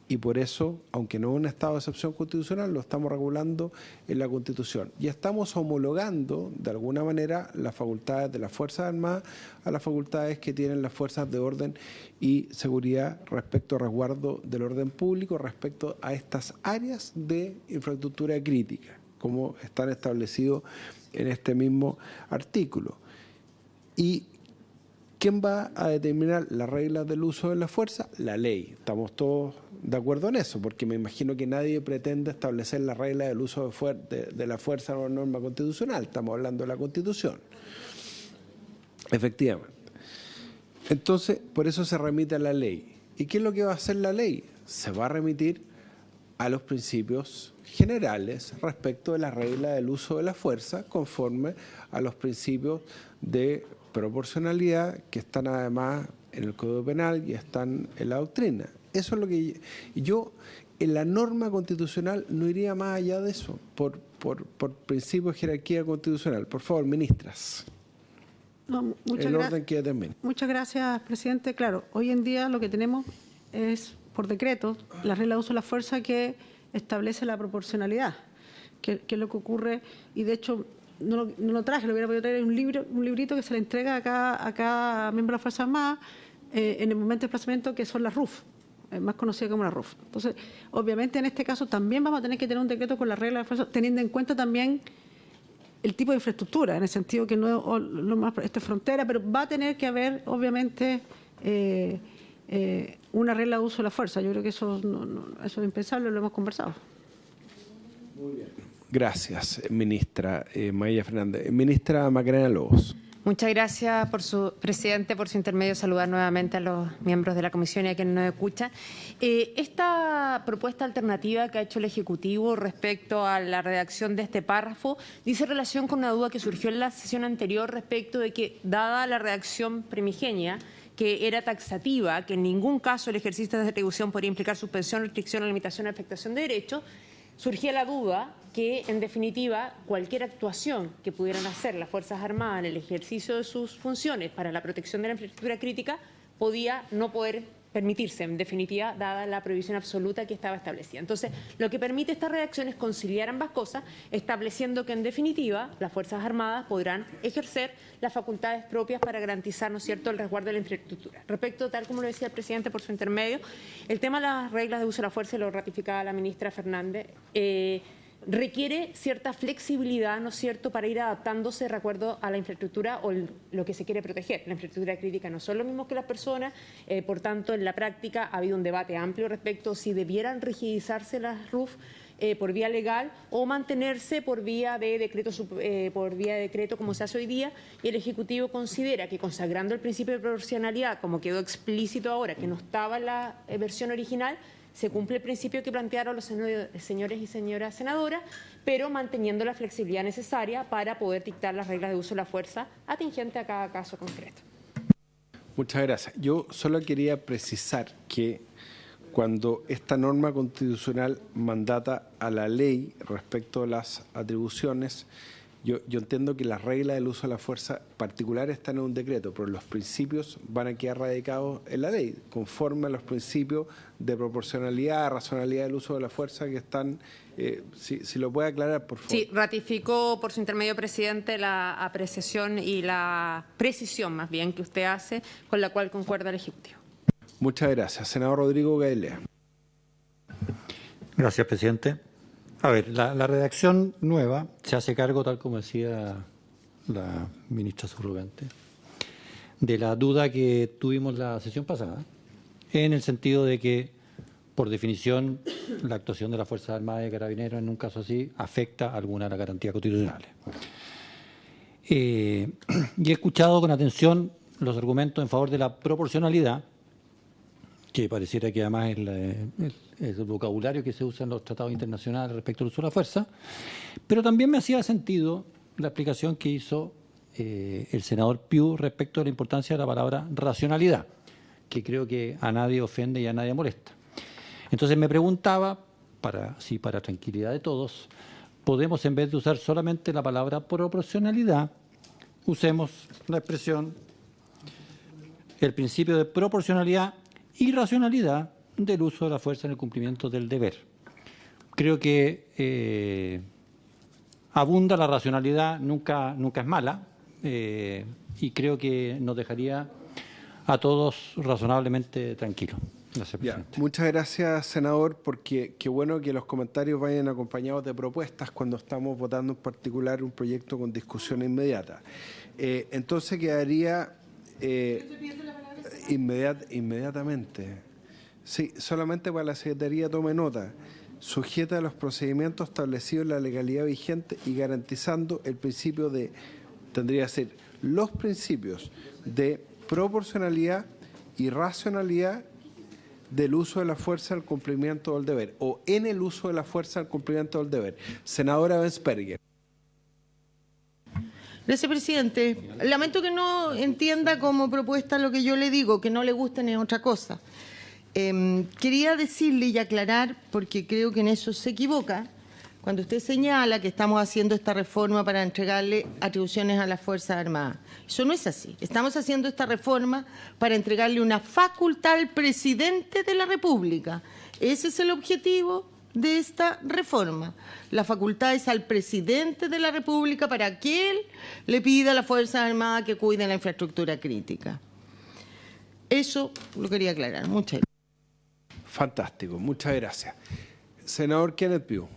y por eso, aunque no es un estado de excepción constitucional, lo estamos regulando en la Constitución. Y estamos homologando, de alguna manera, las facultades de las Fuerzas Armadas a las facultades que tienen las fuerzas de orden y seguridad respecto al resguardo del orden público, respecto a estas áreas de infraestructura crítica, como están establecidos en este mismo artículo. ¿Y quién va a determinar las reglas del uso de la fuerza? La ley. Estamos todos de acuerdo en eso, porque me imagino que nadie pretende establecer las reglas del uso de la fuerza o norma constitucional. Estamos hablando de la Constitución. Efectivamente. Entonces, por eso se remite a la ley. ¿Y qué es lo que va a hacer la ley? Se va a remitir a los principios generales respecto de la regla del uso de la fuerza, conforme a los principios de proporcionalidad que están además en el Código Penal y están en la doctrina. Eso es lo que yo en la norma constitucional no iría más allá de eso, por principio de jerarquía constitucional. Por favor, ministras. No, el orden que determine. Muchas gracias, presidente. Claro, hoy en día lo que tenemos es, por decreto, la regla de uso de la fuerza que establece la proporcionalidad, que es lo que ocurre, y de hecho no lo traje, lo hubiera podido traer en un librito que se le entrega a cada miembro de las Fuerzas Armadas en el momento de desplazamiento, que son las RUF, más conocidas como las RUF. Entonces, obviamente en este caso también vamos a tener que tener un decreto con la regla de la fuerza, teniendo en cuenta también el tipo de infraestructura, en el sentido que no es lo más, esto es frontera, pero va a tener que haber, obviamente, una regla de uso de la fuerza. Yo creo que eso, eso es impensable, lo hemos conversado. Muy bien. Gracias, ministra Maya Fernández. Ministra Macarena Lobos. Muchas gracias, presidente, por su intermedio. Saludar nuevamente a los miembros de la comisión y a quienes nos escuchan. Esta propuesta alternativa que ha hecho el Ejecutivo respecto a la redacción de este párrafo dice relación con una duda que surgió en la sesión anterior respecto de que, dada la redacción primigenia, que era taxativa, que en ningún caso el ejercicio de retribución podría implicar suspensión, restricción o limitación o afectación de derechos, surgía la duda que, en definitiva, cualquier actuación que pudieran hacer las Fuerzas Armadas en el ejercicio de sus funciones para la protección de la infraestructura crítica podía no poder permitirse, en definitiva, dada la prohibición absoluta que estaba establecida. Entonces, lo que permite esta redacción es conciliar ambas cosas, estableciendo que, en definitiva, las Fuerzas Armadas podrán ejercer las facultades propias para garantizar, ¿no es cierto?, el resguardo de la infraestructura. Respecto, tal como lo decía el presidente por su intermedio, el tema de las reglas de uso de la fuerza, y lo ratificaba la ministra Fernández, requiere cierta flexibilidad, ¿no es cierto?, para ir adaptándose de acuerdo a la infraestructura o lo que se quiere proteger. La infraestructura crítica no son lo mismo que las personas, por tanto, en la práctica ha habido un debate amplio respecto a si debieran rigidizarse las RUF por vía legal o mantenerse por vía de decreto, como se hace hoy día, y el Ejecutivo considera que, consagrando el principio de proporcionalidad, como quedó explícito ahora, que no estaba en la versión original, se cumple el principio que plantearon los señores y señoras senadoras, pero manteniendo la flexibilidad necesaria para poder dictar las reglas de uso de la fuerza atingente a cada caso concreto. Muchas gracias. Yo solo quería precisar que cuando esta norma constitucional mandata a la ley respecto a las atribuciones, yo entiendo que las reglas del uso de la fuerza particular están en un decreto, pero los principios van a quedar radicados en la ley, conforme a los principios de proporcionalidad, racionalidad del uso de la fuerza que están, si lo puede aclarar, por favor. Sí, ratificó por su intermedio, presidente, la apreciación y la precisión, más bien, que usted hace, con la cual concuerda el Ejecutivo. Muchas gracias. Senador Rodrigo Gaelea. Gracias, presidente. A ver, la redacción nueva se hace cargo, tal como decía la ministra subrogante, de la duda que tuvimos la sesión pasada, en el sentido de que, por definición, la actuación de las Fuerzas Armadas y Carabineros en un caso así afecta a alguna de las garantías constitucionales. Y he escuchado con atención los argumentos en favor de la proporcionalidad, que pareciera que además es el vocabulario que se usa en los tratados internacionales respecto al uso de la fuerza, pero también me hacía sentido la explicación que hizo el senador Piu respecto a la importancia de la palabra racionalidad, que creo que a nadie ofende y a nadie molesta. Entonces me preguntaba, para tranquilidad de todos, podemos, en vez de usar solamente la palabra proporcionalidad, usemos la expresión el principio de proporcionalidad y racionalidad del uso de la fuerza en el cumplimiento del deber. Creo que abunda la racionalidad, nunca es mala, y creo que nos dejaría a todos razonablemente tranquilos. Gracias, presidente. Muchas gracias, senador, porque qué bueno que los comentarios vayan acompañados de propuestas cuando estamos votando en particular un proyecto con discusión inmediata. Entonces quedaría inmediatamente. Sí, solamente para la Secretaría tome nota. Sujeta a los procedimientos establecidos en la legalidad vigente y garantizando el principio de, tendría que ser los principios de proporcionalidad y racionalidad del uso de la fuerza al cumplimiento del deber, o en el uso de la fuerza al cumplimiento del deber. Senadora Bensperger. Gracias, presidente. Lamento que no entienda como propuesta lo que yo le digo, que no le guste ni otra cosa. Quería decirle y aclarar, porque creo que en eso se equivoca, cuando usted señala que estamos haciendo esta reforma para entregarle atribuciones a las Fuerzas Armadas. Eso no es así. Estamos haciendo esta reforma para entregarle una facultad al presidente de la República. Ese es el objetivo de esta reforma. La facultad es al presidente de la República para que él le pida a las Fuerzas Armadas que cuiden la infraestructura crítica. Eso lo quería aclarar. Muchas gracias. Fantástico, muchas gracias. Senador Kenneth Piu.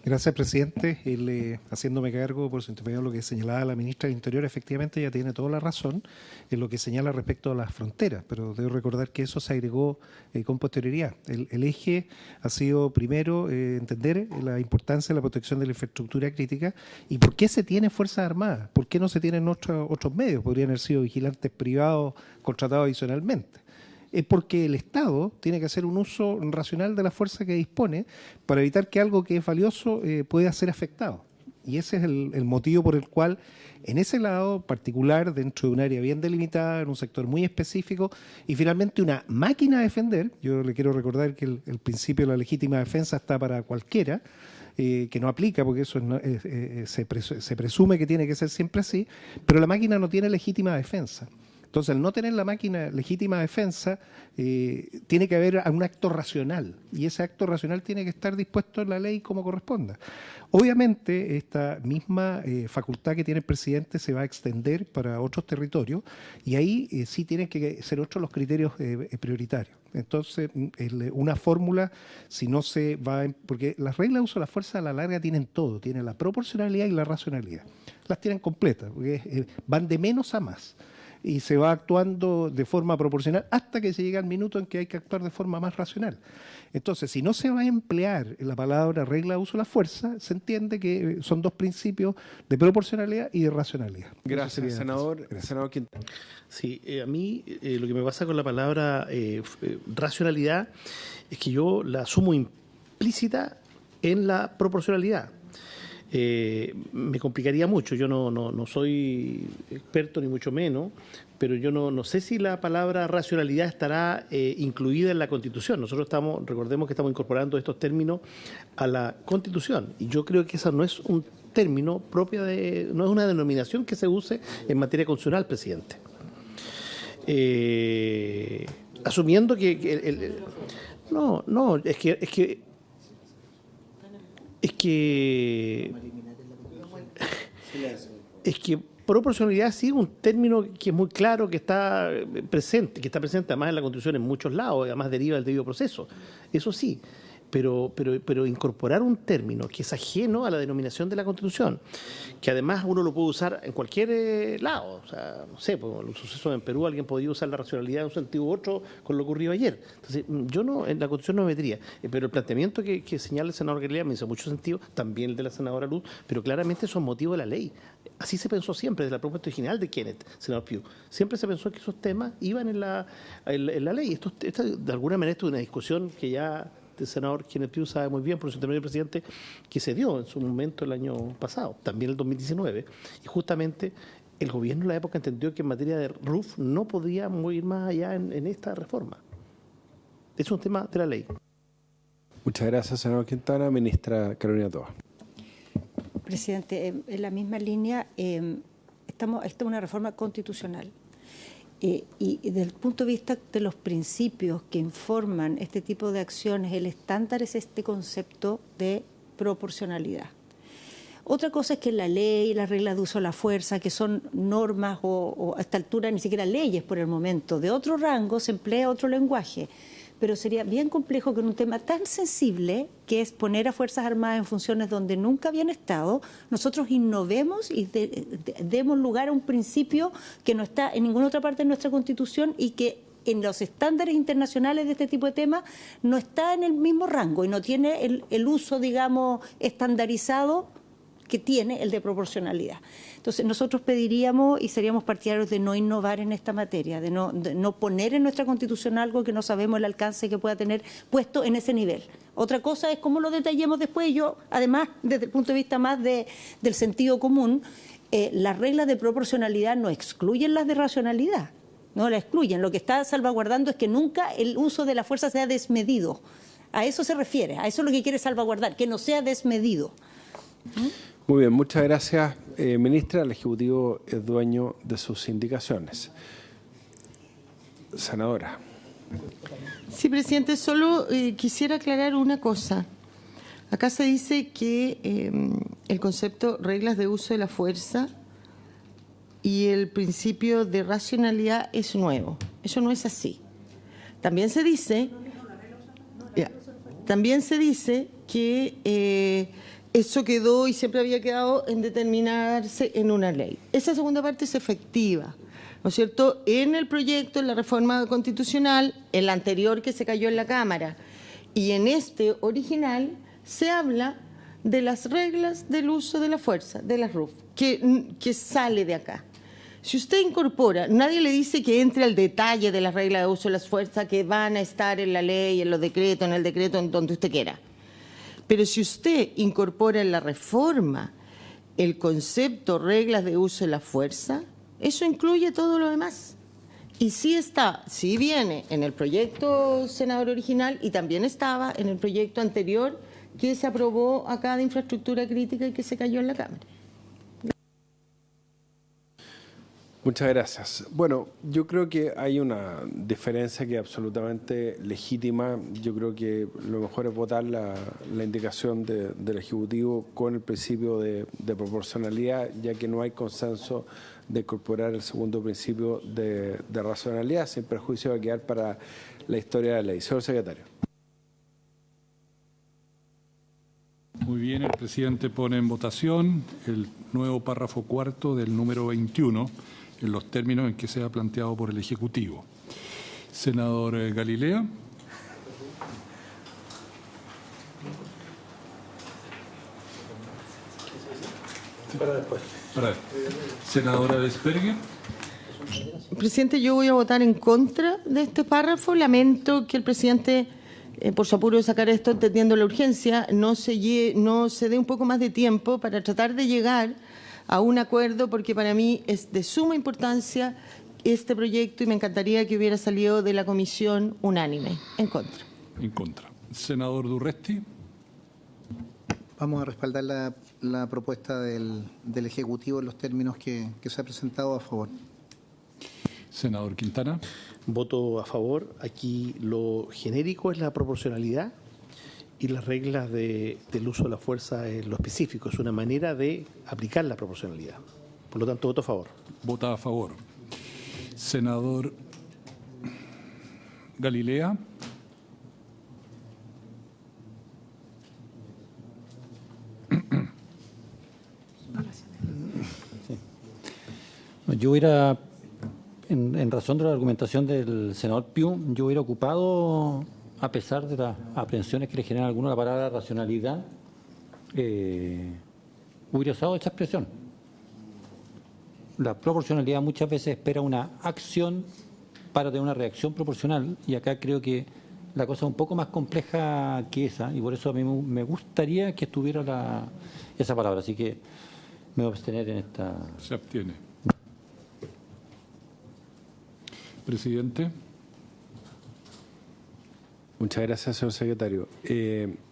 Gracias, presidente. Haciéndome cargo por su intermedio de lo que señalaba la ministra del Interior, efectivamente ella tiene toda la razón en lo que señala respecto a las fronteras, pero debo recordar que eso se agregó con posterioridad. El eje ha sido primero entender la importancia de la protección de la infraestructura crítica y por qué se tiene Fuerzas Armadas, por qué no se tienen otros medios, podrían haber sido vigilantes privados contratados adicionalmente. Es porque el Estado tiene que hacer un uso racional de la fuerza que dispone para evitar que algo que es valioso pueda ser afectado. Y ese es el motivo por el cual, en ese lado particular, dentro de un área bien delimitada, en un sector muy específico, y finalmente una máquina a defender, yo le quiero recordar que el principio de la legítima defensa está para cualquiera, que no aplica porque eso se presume que tiene que ser siempre así, pero la máquina no tiene legítima defensa. Entonces, al no tener la máquina legítima defensa, tiene que haber un acto racional, y ese acto racional tiene que estar dispuesto en la ley como corresponda. Obviamente, esta misma facultad que tiene el presidente se va a extender para otros territorios, y ahí sí tienen que ser otros los criterios prioritarios. Entonces, una fórmula, si no se va... Porque las reglas de uso de la fuerza a la larga tienen todo, tienen la proporcionalidad y la racionalidad. Las tienen completas, porque van de menos a más. Y se va actuando de forma proporcional hasta que se llega al minuto en que hay que actuar de forma más racional. Entonces, si no se va a emplear la palabra regla de uso de la fuerza, se entiende que son dos principios de proporcionalidad y de racionalidad. Gracias, senador. Senador Quintana. Sí, a mí lo que me pasa con la palabra racionalidad es que yo la asumo implícita en la proporcionalidad. Me complicaría mucho, yo no soy experto ni mucho menos, pero yo no sé si la palabra racionalidad estará incluida en la Constitución. Nosotros recordemos que estamos incorporando estos términos a la Constitución, y yo creo que eso no es un término propio no es una denominación que se use en materia constitucional, presidente. Asumiendo que es que proporcionalidad sí es un término que es muy claro, que está presente además en la Constitución en muchos lados, además deriva del debido proceso. Eso sí, pero incorporar un término que es ajeno a la denominación de la Constitución, que además uno lo puede usar en cualquier lado. O sea, no sé, por los sucesos en Perú alguien podía usar la racionalidad en un sentido u otro con lo ocurrido ayer. Entonces, yo en la Constitución no me metería, pero el planteamiento que señala el senador Guerrilla me hizo mucho sentido, también el de la senadora Luz, pero claramente son motivos de la ley. Así se pensó siempre, desde la propuesta original de Kenneth, senador Piu. Siempre se pensó que esos temas iban en la ley. Esta, de alguna manera, esto es una discusión que ya el senador Kenneth Piu sabe muy bien, por su intermedio presidente, que se dio en su momento el año pasado, también el 2019, y justamente el gobierno en la época entendió que en materia de RUF no podía ir más allá en esta reforma. Es un tema de la ley. Muchas gracias, senador Quintana. Ministra Carolina Toa. Presidente, en la misma línea, esta es una reforma constitucional. Y desde el punto de vista de los principios que informan este tipo de acciones, el estándar es este concepto de proporcionalidad. Otra cosa es que la ley, las reglas de uso de la fuerza, que son normas o a esta altura ni siquiera leyes por el momento, de otro rango, se emplea otro lenguaje. Pero sería bien complejo que en un tema tan sensible, que es poner a Fuerzas Armadas en funciones donde nunca habían estado, nosotros innovemos y demos lugar a un principio que no está en ninguna otra parte de nuestra Constitución y que en los estándares internacionales de este tipo de temas no está en el mismo rango y no tiene el uso, digamos, estandarizado que tiene el de proporcionalidad. Entonces, nosotros pediríamos y seríamos partidarios de no innovar en esta materia, de no poner en nuestra Constitución algo que no sabemos el alcance que pueda tener puesto en ese nivel. Otra cosa es cómo lo detallemos después. Yo, además, desde el punto de vista más del sentido común, las reglas de proporcionalidad no excluyen las de racionalidad, no las excluyen. Lo que está salvaguardando es que nunca el uso de la fuerza sea desmedido. A eso se refiere, a eso es lo que quiere salvaguardar, que no sea desmedido. Muy bien, muchas gracias, ministra. El Ejecutivo es dueño de sus indicaciones. Senadora. Sí, presidente, solo quisiera aclarar una cosa. Acá se dice que el concepto reglas de uso de la fuerza y el principio de racionalidad es nuevo. Eso no es así. También se dice que eso quedó y siempre había quedado en determinarse en una ley. Esa segunda parte es efectiva, ¿no es cierto? En el proyecto, en la reforma constitucional, el anterior que se cayó en la Cámara, y en este original se habla de las reglas del uso de la fuerza, de las RUF, que sale de acá. Si usted incorpora, nadie le dice que entre al detalle de las reglas de uso de las fuerzas que van a estar en la ley, en los decretos, en el decreto, en donde usted quiera. Pero si usted incorpora en la reforma el concepto reglas de uso de la fuerza, eso incluye todo lo demás. Y sí viene en el proyecto senador original y también estaba en el proyecto anterior que se aprobó acá de infraestructura crítica y que se cayó en la Cámara. Muchas gracias. Bueno, yo creo que hay una diferencia que es absolutamente legítima. Yo creo que lo mejor es votar la indicación del Ejecutivo con el principio de proporcionalidad, ya que no hay consenso de incorporar el segundo principio de racionalidad, sin perjuicio de quedar para la historia de la ley. Señor secretario. Muy bien, el presidente pone en votación el nuevo párrafo cuarto del número 21 en los términos en que sea planteado por el Ejecutivo. Senador Galilea. Para después. Senadora Evensperger. Presidente, yo voy a votar en contra de este párrafo. Lamento que el presidente, por su apuro de sacar esto, entendiendo la urgencia, no se dé un poco más de tiempo para tratar de llegar a un acuerdo, porque para mí es de suma importancia este proyecto y me encantaría que hubiera salido de la comisión unánime. En contra. En contra. Senador Durresti. Vamos a respaldar la propuesta del Ejecutivo en los términos que se ha presentado a favor. Senador Quintana. Voto a favor. Aquí lo genérico es la proporcionalidad y las reglas del uso de la fuerza es lo específico. Es una manera de aplicar la proporcionalidad. Por lo tanto, voto a favor. Vota a favor. Senador Galilea. Yo hubiera, en razón de la argumentación del senador Piu, yo hubiera ocupado, a pesar de las aprehensiones que le generan a algunos la palabra racionalidad, hubiera usado esta expresión. La proporcionalidad muchas veces espera una acción para tener una reacción proporcional, y acá creo que la cosa es un poco más compleja que esa, y por eso a mí me gustaría que estuviera esa palabra, así que me voy a abstener en esta. Se abstiene. Presidente. Muchas gracias, señor secretario.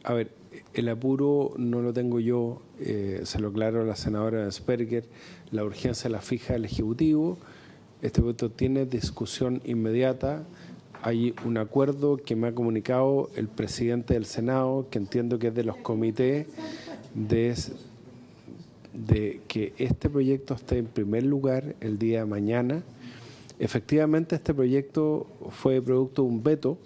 A ver, el apuro no lo tengo yo, se lo aclaro a la senadora Evensperger, la urgencia la fija el Ejecutivo. Este proyecto tiene discusión inmediata. Hay un acuerdo que me ha comunicado el presidente del Senado, que entiendo que es de los comités, de que este proyecto esté en primer lugar el día de mañana. Efectivamente, este proyecto fue producto de un veto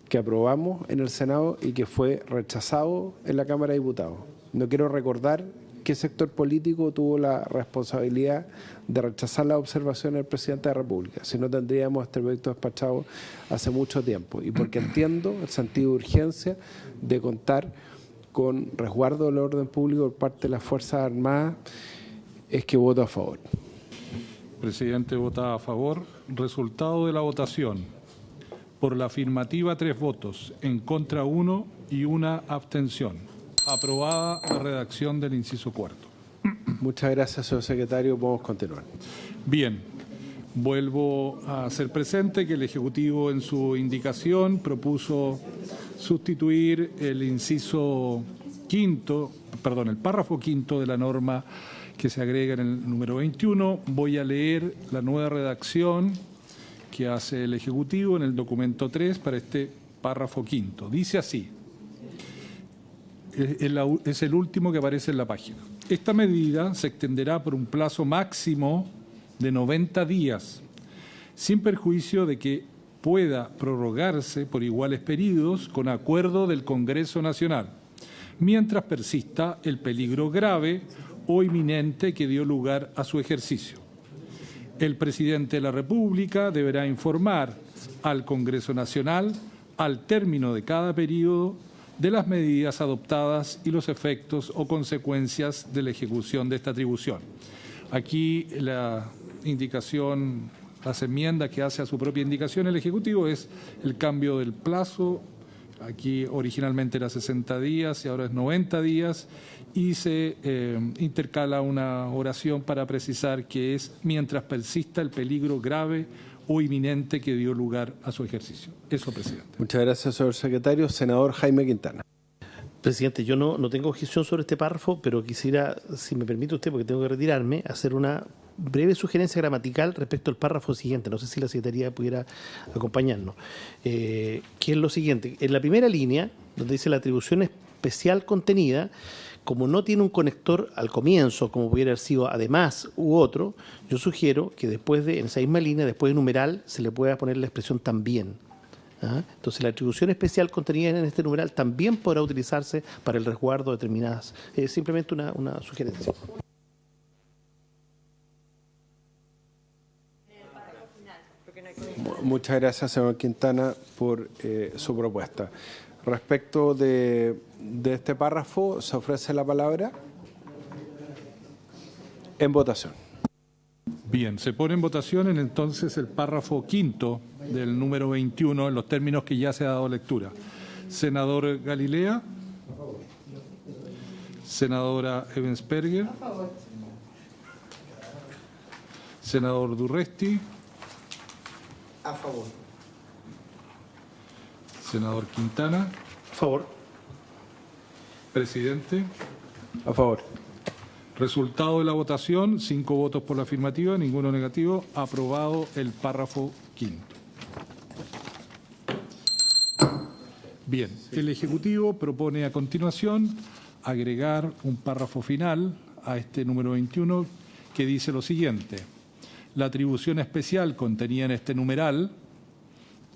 que aprobamos en el Senado y que fue rechazado en la Cámara de Diputados. No quiero recordar qué sector político tuvo la responsabilidad de rechazar las observaciones del presidente de la República, si no tendríamos este proyecto despachado hace mucho tiempo, y porque entiendo el sentido de urgencia de contar con resguardo del orden público por parte de las Fuerzas Armadas, es que voto a favor. Presidente vota a favor. Resultado de la votación. Por la afirmativa, 3 votos, en contra 1 y 1 abstención. Aprobada la redacción del inciso cuarto. Muchas gracias, señor secretario. Podemos continuar. Bien, vuelvo a hacer presente que el Ejecutivo en su indicación propuso sustituir el párrafo quinto de la norma que se agrega en el número 21. Voy a leer la nueva redacción que hace el Ejecutivo en el documento 3 para este párrafo quinto. Dice así, es el último que aparece en la página. Esta medida se extenderá por un plazo máximo de 90 días, sin perjuicio de que pueda prorrogarse por iguales periodos con acuerdo del Congreso Nacional, mientras persista el peligro grave o inminente que dio lugar a su ejercicio. El presidente de la República deberá informar al Congreso Nacional, al término de cada periodo, de las medidas adoptadas y los efectos o consecuencias de la ejecución de esta atribución. Aquí la indicación, las enmiendas que hace a su propia indicación el Ejecutivo es el cambio del plazo. Aquí originalmente era 60 días y ahora es 90 días y se intercala una oración para precisar que es mientras persista el peligro grave o inminente que dio lugar a su ejercicio. Eso, presidente. Muchas gracias, señor secretario. Senador Jaime Quintana. Presidente, yo no tengo objeción sobre este párrafo, pero quisiera, si me permite usted, porque tengo que retirarme, hacer una breve sugerencia gramatical respecto al párrafo siguiente. No sé si la Secretaría pudiera acompañarnos. Que es lo siguiente. En la primera línea, donde dice la atribución especial contenida, como no tiene un conector al comienzo, como pudiera haber sido además u otro, yo sugiero que después en esa misma línea, después de numeral, se le pueda poner la expresión también. ¿Ah? Entonces, la atribución especial contenida en este numeral también podrá utilizarse para el resguardo de determinadas. Es simplemente una sugerencia. Muchas gracias, señor Quintana, por su propuesta. Respecto de este párrafo, se ofrece la palabra en votación. Bien, se pone en votación entonces el párrafo quinto del número 21 en los términos que ya se ha dado lectura. Senador Galilea. Senadora Ebensperger. Senador Durresti. A favor. Senador Quintana. A favor. Presidente. A favor. Resultado de la votación, 5 votos por la afirmativa, ninguno negativo. Aprobado el párrafo quinto. Bien, el Ejecutivo propone a continuación agregar un párrafo final a este número 21 que dice lo siguiente. La atribución especial contenida en este numeral,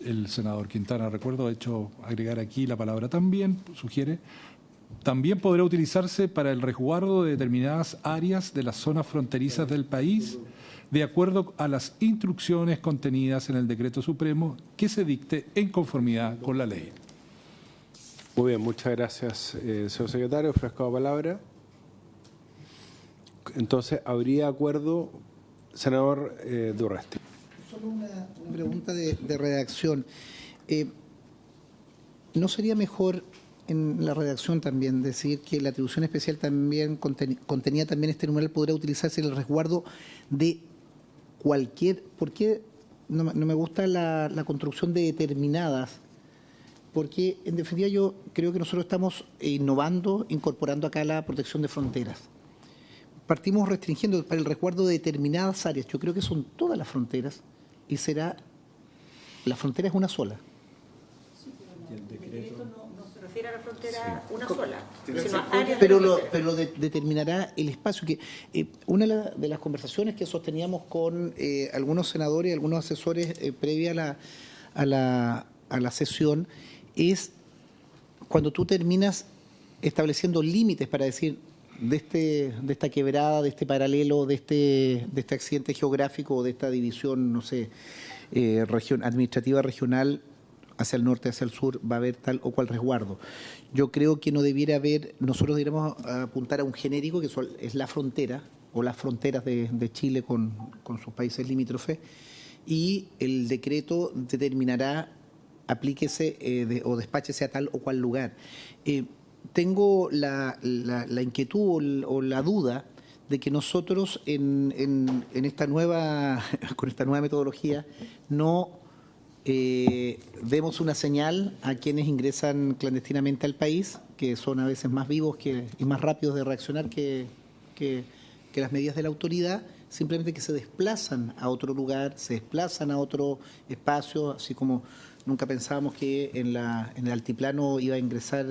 el senador Quintana, recuerdo, ha hecho agregar aquí la palabra también, sugiere, también podrá utilizarse para el resguardo de determinadas áreas de las zonas fronterizas del país, de acuerdo a las instrucciones contenidas en el Decreto Supremo que se dicte en conformidad con la ley. Muy bien, muchas gracias, señor secretario. Ofrezco la palabra. Entonces, ¿habría acuerdo, senador Durresti? Solo una pregunta de redacción. ¿No sería mejor en la redacción también decir que la atribución especial también contenía también este numeral podrá utilizarse en el resguardo de cualquier... ¿Por qué no me gusta la construcción de determinadas? Porque en definitiva yo creo que nosotros estamos innovando, incorporando acá la protección de fronteras. Partimos restringiendo para el resguardo de determinadas áreas. Yo creo que son todas las fronteras y será... La frontera es una sola. Se refiere a la frontera una sola, sino pero lo determinará el espacio. Que una de las conversaciones que sosteníamos con algunos senadores y algunos asesores previa a la sesión es cuando tú terminas estableciendo límites para decir de esta quebrada, de este paralelo, de este accidente geográfico o de esta división, no sé, administrativa regional, hacia el norte, hacia el sur, va a haber tal o cual resguardo. Yo creo que no debiera haber, nosotros deberíamos apuntar a un genérico, que es la frontera, o las fronteras de Chile con sus países limítrofes, y el decreto determinará, aplíquese o despáchese a tal o cual lugar. Tengo la inquietud o la duda de que nosotros en esta nueva, con esta nueva metodología, no demos una señal a quienes ingresan clandestinamente al país, que son a veces más vivos y más rápidos de reaccionar que las medidas de la autoridad, simplemente que se desplazan a otro lugar, se desplazan a otro espacio, así como nunca pensábamos que en el altiplano iba a ingresar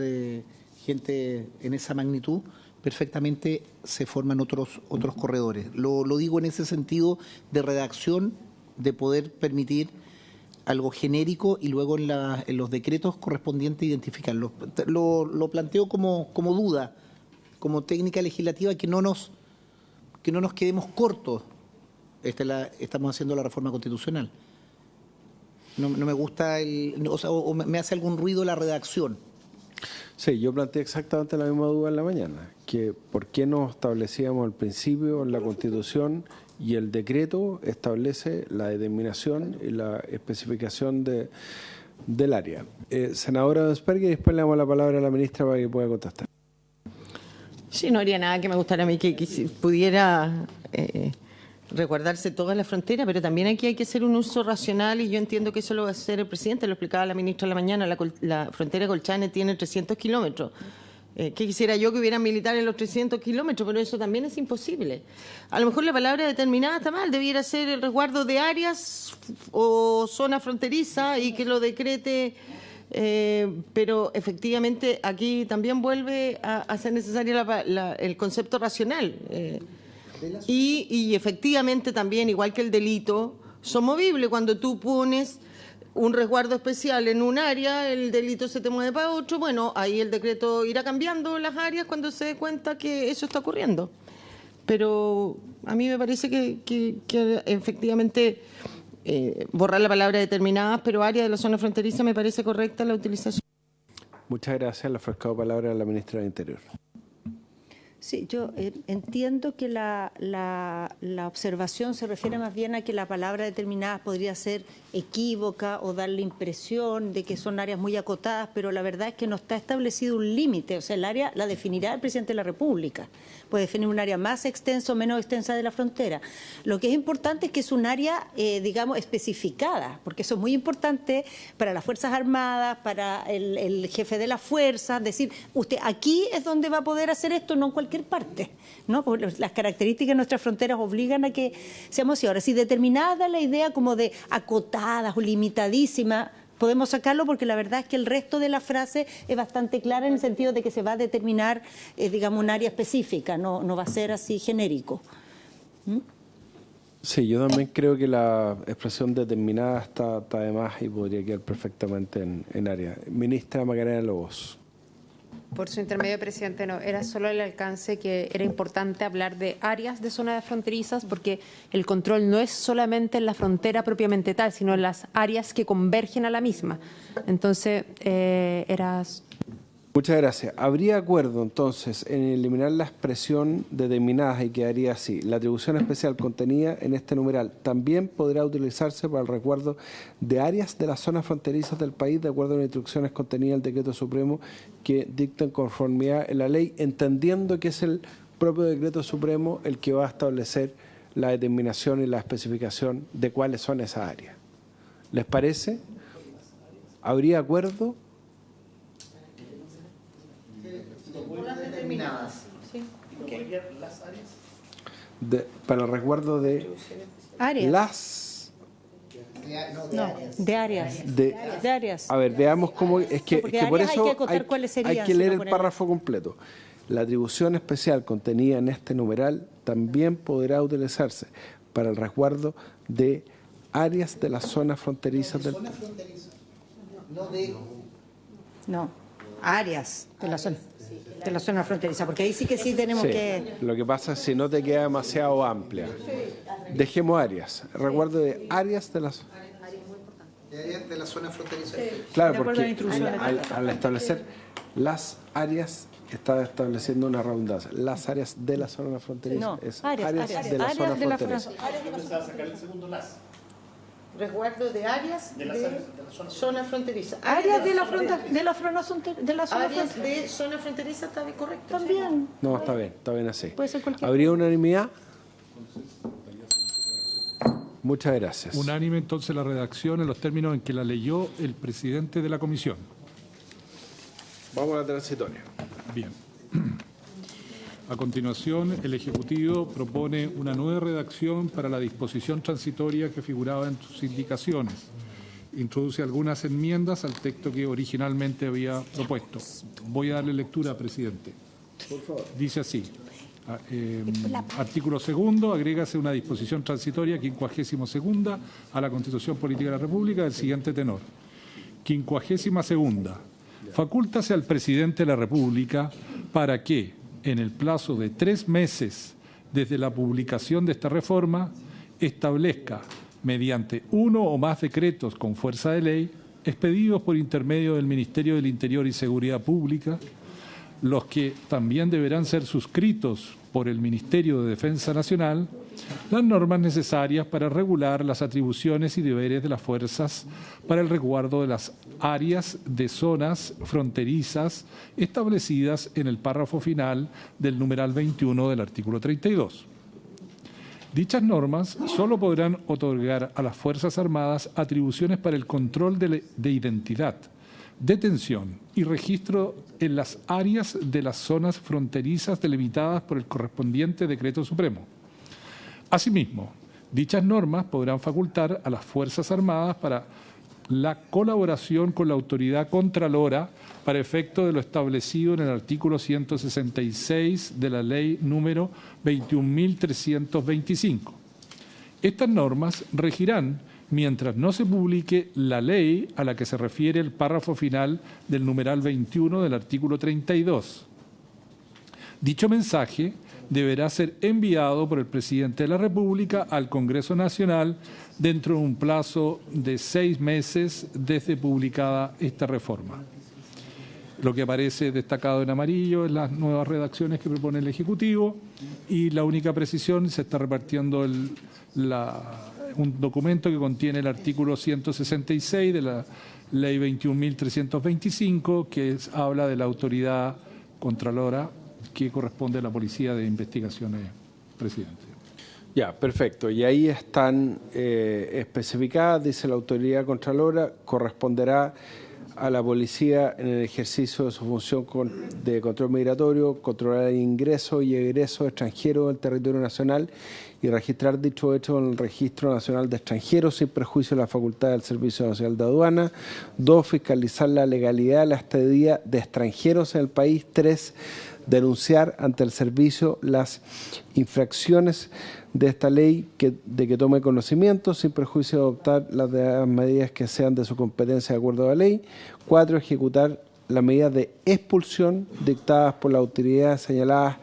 gente en esa magnitud. Perfectamente se forman otros corredores. Lo digo en ese sentido de redacción, de poder permitir algo genérico y luego en los decretos correspondientes identificarlo. Lo planteo como duda, como técnica legislativa, que no nos quedemos cortos. Estamos haciendo la reforma constitucional. No me gusta o me hace algún ruido la redacción. Sí, yo planteé exactamente la misma duda en la mañana, que por qué no establecíamos el principio en la Constitución y el decreto establece la determinación y la especificación del área. Senadora Ebensperger, y después le damos la palabra a la ministra para que pueda contestar. Sí, no haría nada que me gustara a mí que pudiera resguardarse toda la frontera, pero también aquí hay que hacer un uso racional y yo entiendo que eso lo va a hacer el presidente, lo explicaba la ministra en la mañana, la frontera de Colchane tiene 300 kilómetros. Que quisiera yo que hubieran militares en los 300 kilómetros, pero eso también es imposible. A lo mejor la palabra determinada está mal, debiera ser el resguardo de áreas o zona fronteriza y que lo decrete, pero efectivamente aquí también vuelve a ser necesario el concepto racional. Y efectivamente también, igual que el delito, son movibles. Cuando tú pones un resguardo especial en un área, el delito se te mueve para otro, bueno, ahí el decreto irá cambiando las áreas cuando se dé cuenta que eso está ocurriendo. Pero a mí me parece que efectivamente borrar la palabra determinadas, pero área de la zona fronteriza me parece correcta la utilización. Muchas gracias. Le ofrezco palabra a la ministra del Interior. Sí, yo entiendo que la observación se refiere más bien a que la palabra determinada podría ser equívoca o dar la impresión de que son áreas muy acotadas, pero la verdad es que no está establecido un límite. O sea, el área la definirá el presidente de la República. Puede definir un área más extensa o menos extensa de la frontera. Lo que es importante es que es un área, digamos, especificada, porque eso es muy importante para las Fuerzas Armadas, para el jefe de las fuerzas, decir, usted aquí es donde va a poder hacer esto, no en cualquier parte, ¿no? Porque las características de nuestras fronteras obligan a que seamos así. Ahora, si determinada da la idea como de acotadas o limitadísimas, podemos sacarlo porque la verdad es que el resto de la frase es bastante clara en el sentido de que se va a determinar, digamos, un área específica, no va a ser así genérico. ¿Mm? Sí, yo también creo que la expresión determinada está de más y podría quedar perfectamente en área. Ministra Macarena Lobos. Por su intermedio, presidente, no, era solo el alcance que era importante hablar de áreas de zonas fronterizas porque el control no es solamente en la frontera propiamente tal, sino en las áreas que convergen a la misma. Entonces, era... Muchas gracias. ¿Habría acuerdo entonces en eliminar la expresión determinadas y quedaría así? La atribución especial contenida en este numeral también podrá utilizarse para el resguardo de áreas de las zonas fronterizas del país de acuerdo a las instrucciones contenidas en el Decreto Supremo que dictan conformidad en la ley, entendiendo que es el propio Decreto Supremo el que va a establecer la determinación y la especificación de cuáles son esas áreas. ¿Les parece? ¿Habría acuerdo? Determinadas. Sí. Las áreas. Para el resguardo de Áreas. las... De áreas. De áreas. A ver, veamos cómo... Es que, porque es que por áreas eso hay que acotar cuáles serían, hay que si leer no el ponerlo. párrafo completo. La atribución especial contenida en este numeral también podrá utilizarse para el resguardo de áreas de las zonas fronterizas del país. No, áreas de la zona fronteriza, porque ahí sí que sí tenemos Sí, que... lo que pasa es si no te queda demasiado amplia. Dejemos áreas, resguardo de áreas de las... De la zona fronteriza. Claro, De acuerdo a porque las instrucciones. al establecer las áreas, está estableciendo una redundancia. Las áreas de la zona fronteriza. No, es áreas de la zona de la fronteriza. Resguardo de áreas de zona fronteriza. Áreas de la zona Áreas fronteriza. de zona fronteriza, está bien correcto. También. No, está bien así. Puede ser cualquier. ¿Habría unanimidad? Muchas gracias. Unánime entonces la redacción en los términos en que la leyó el presidente de la comisión. Vamos a la transitoria. Bien. A continuación, el Ejecutivo propone una nueva redacción para la disposición transitoria que figuraba en sus indicaciones. Introduce algunas enmiendas al texto que originalmente había propuesto. Voy a darle lectura, presidente. Por favor. Dice así. Artículo 2º, agrégase una disposición transitoria 52ª a la Constitución Política de la República del siguiente tenor. 52ª. Facúltase al presidente de la República para que, en el plazo de 3 meses desde la publicación de esta reforma, establezca, mediante uno o más decretos con fuerza de ley, expedidos por intermedio del Ministerio del Interior y Seguridad Pública, los que también deberán ser suscritos por el Ministerio de Defensa Nacional, las normas necesarias para regular las atribuciones y deberes de las fuerzas para el resguardo de las áreas de zonas fronterizas establecidas en el párrafo final del numeral 21 del artículo 32. Dichas normas solo podrán otorgar a las Fuerzas Armadas atribuciones para el control de identidad, detención y registro en las áreas de las zonas fronterizas delimitadas por el correspondiente decreto supremo. Asimismo, dichas normas podrán facultar a las Fuerzas Armadas para la colaboración con la autoridad contralora para efecto de lo establecido en el artículo 166 de la Ley número 21.325. Estas normas regirán mientras no se publique la ley a la que se refiere el párrafo final del numeral 21 del artículo 32. Dicho mensaje deberá ser enviado por el presidente de la República al Congreso Nacional dentro de un plazo de 6 meses desde publicada esta reforma. Lo que aparece destacado en amarillo es las nuevas redacciones que propone el Ejecutivo y la única precisión, se está repartiendo un documento que contiene el artículo 166 de la Ley 21.325, que habla de la autoridad contralora que corresponde a la Policía de Investigaciones, presidente. Ya, perfecto. Y ahí están especificadas, dice la autoridad contralora, corresponderá a la policía en el ejercicio de su función de control migratorio, controlar el ingreso y egreso de extranjeros del territorio nacional y registrar dicho hecho en el Registro Nacional de Extranjeros sin perjuicio de la facultad del Servicio Nacional de Aduana. 2. Fiscalizar la legalidad de la estadía de extranjeros en el país. 3. Denunciar ante el servicio las infracciones de esta ley de que tome conocimiento sin perjuicio de adoptar las medidas que sean de su competencia de acuerdo a la ley. 4. Ejecutar las medidas de expulsión dictadas por las autoridades señaladas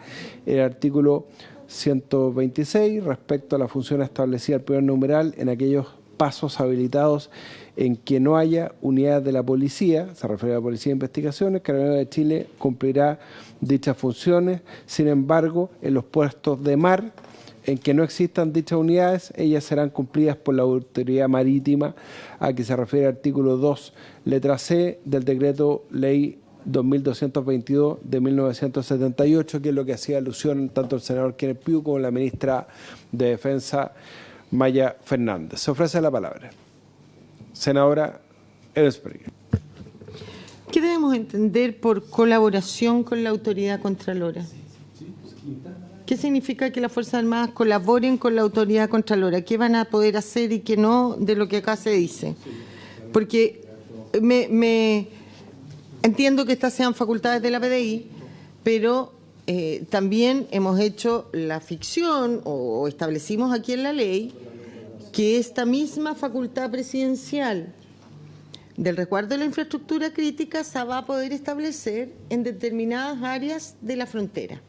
en el artículo 126 respecto a la función establecida al primer numeral en aquellos pasos habilitados en que no haya unidades de la policía, se refiere a la Policía de Investigaciones. Carabineros de Chile cumplirá dichas funciones. Sin embargo, en los puertos de mar en que no existan dichas unidades, ellas serán cumplidas por la autoridad marítima, a que se refiere el artículo 2, letra C del decreto ley 2222 de 1978, que es lo que hacía alusión tanto el senador Kenneth Pugh como la ministra de Defensa, Maya Fernández. Se ofrece la palabra. Senadora Ebensperger. ¿Qué debemos entender por colaboración con la autoridad contralora? ¿Qué significa que las Fuerzas Armadas colaboren con la autoridad contralora? ¿Qué van a poder hacer y qué no de lo que acá se dice? Porque me entiendo que estas sean facultades de la PDI, pero también hemos hecho la ficción o establecimos aquí en la ley que esta misma facultad presidencial del resguardo de la infraestructura crítica se va a poder establecer en determinadas áreas de la frontera.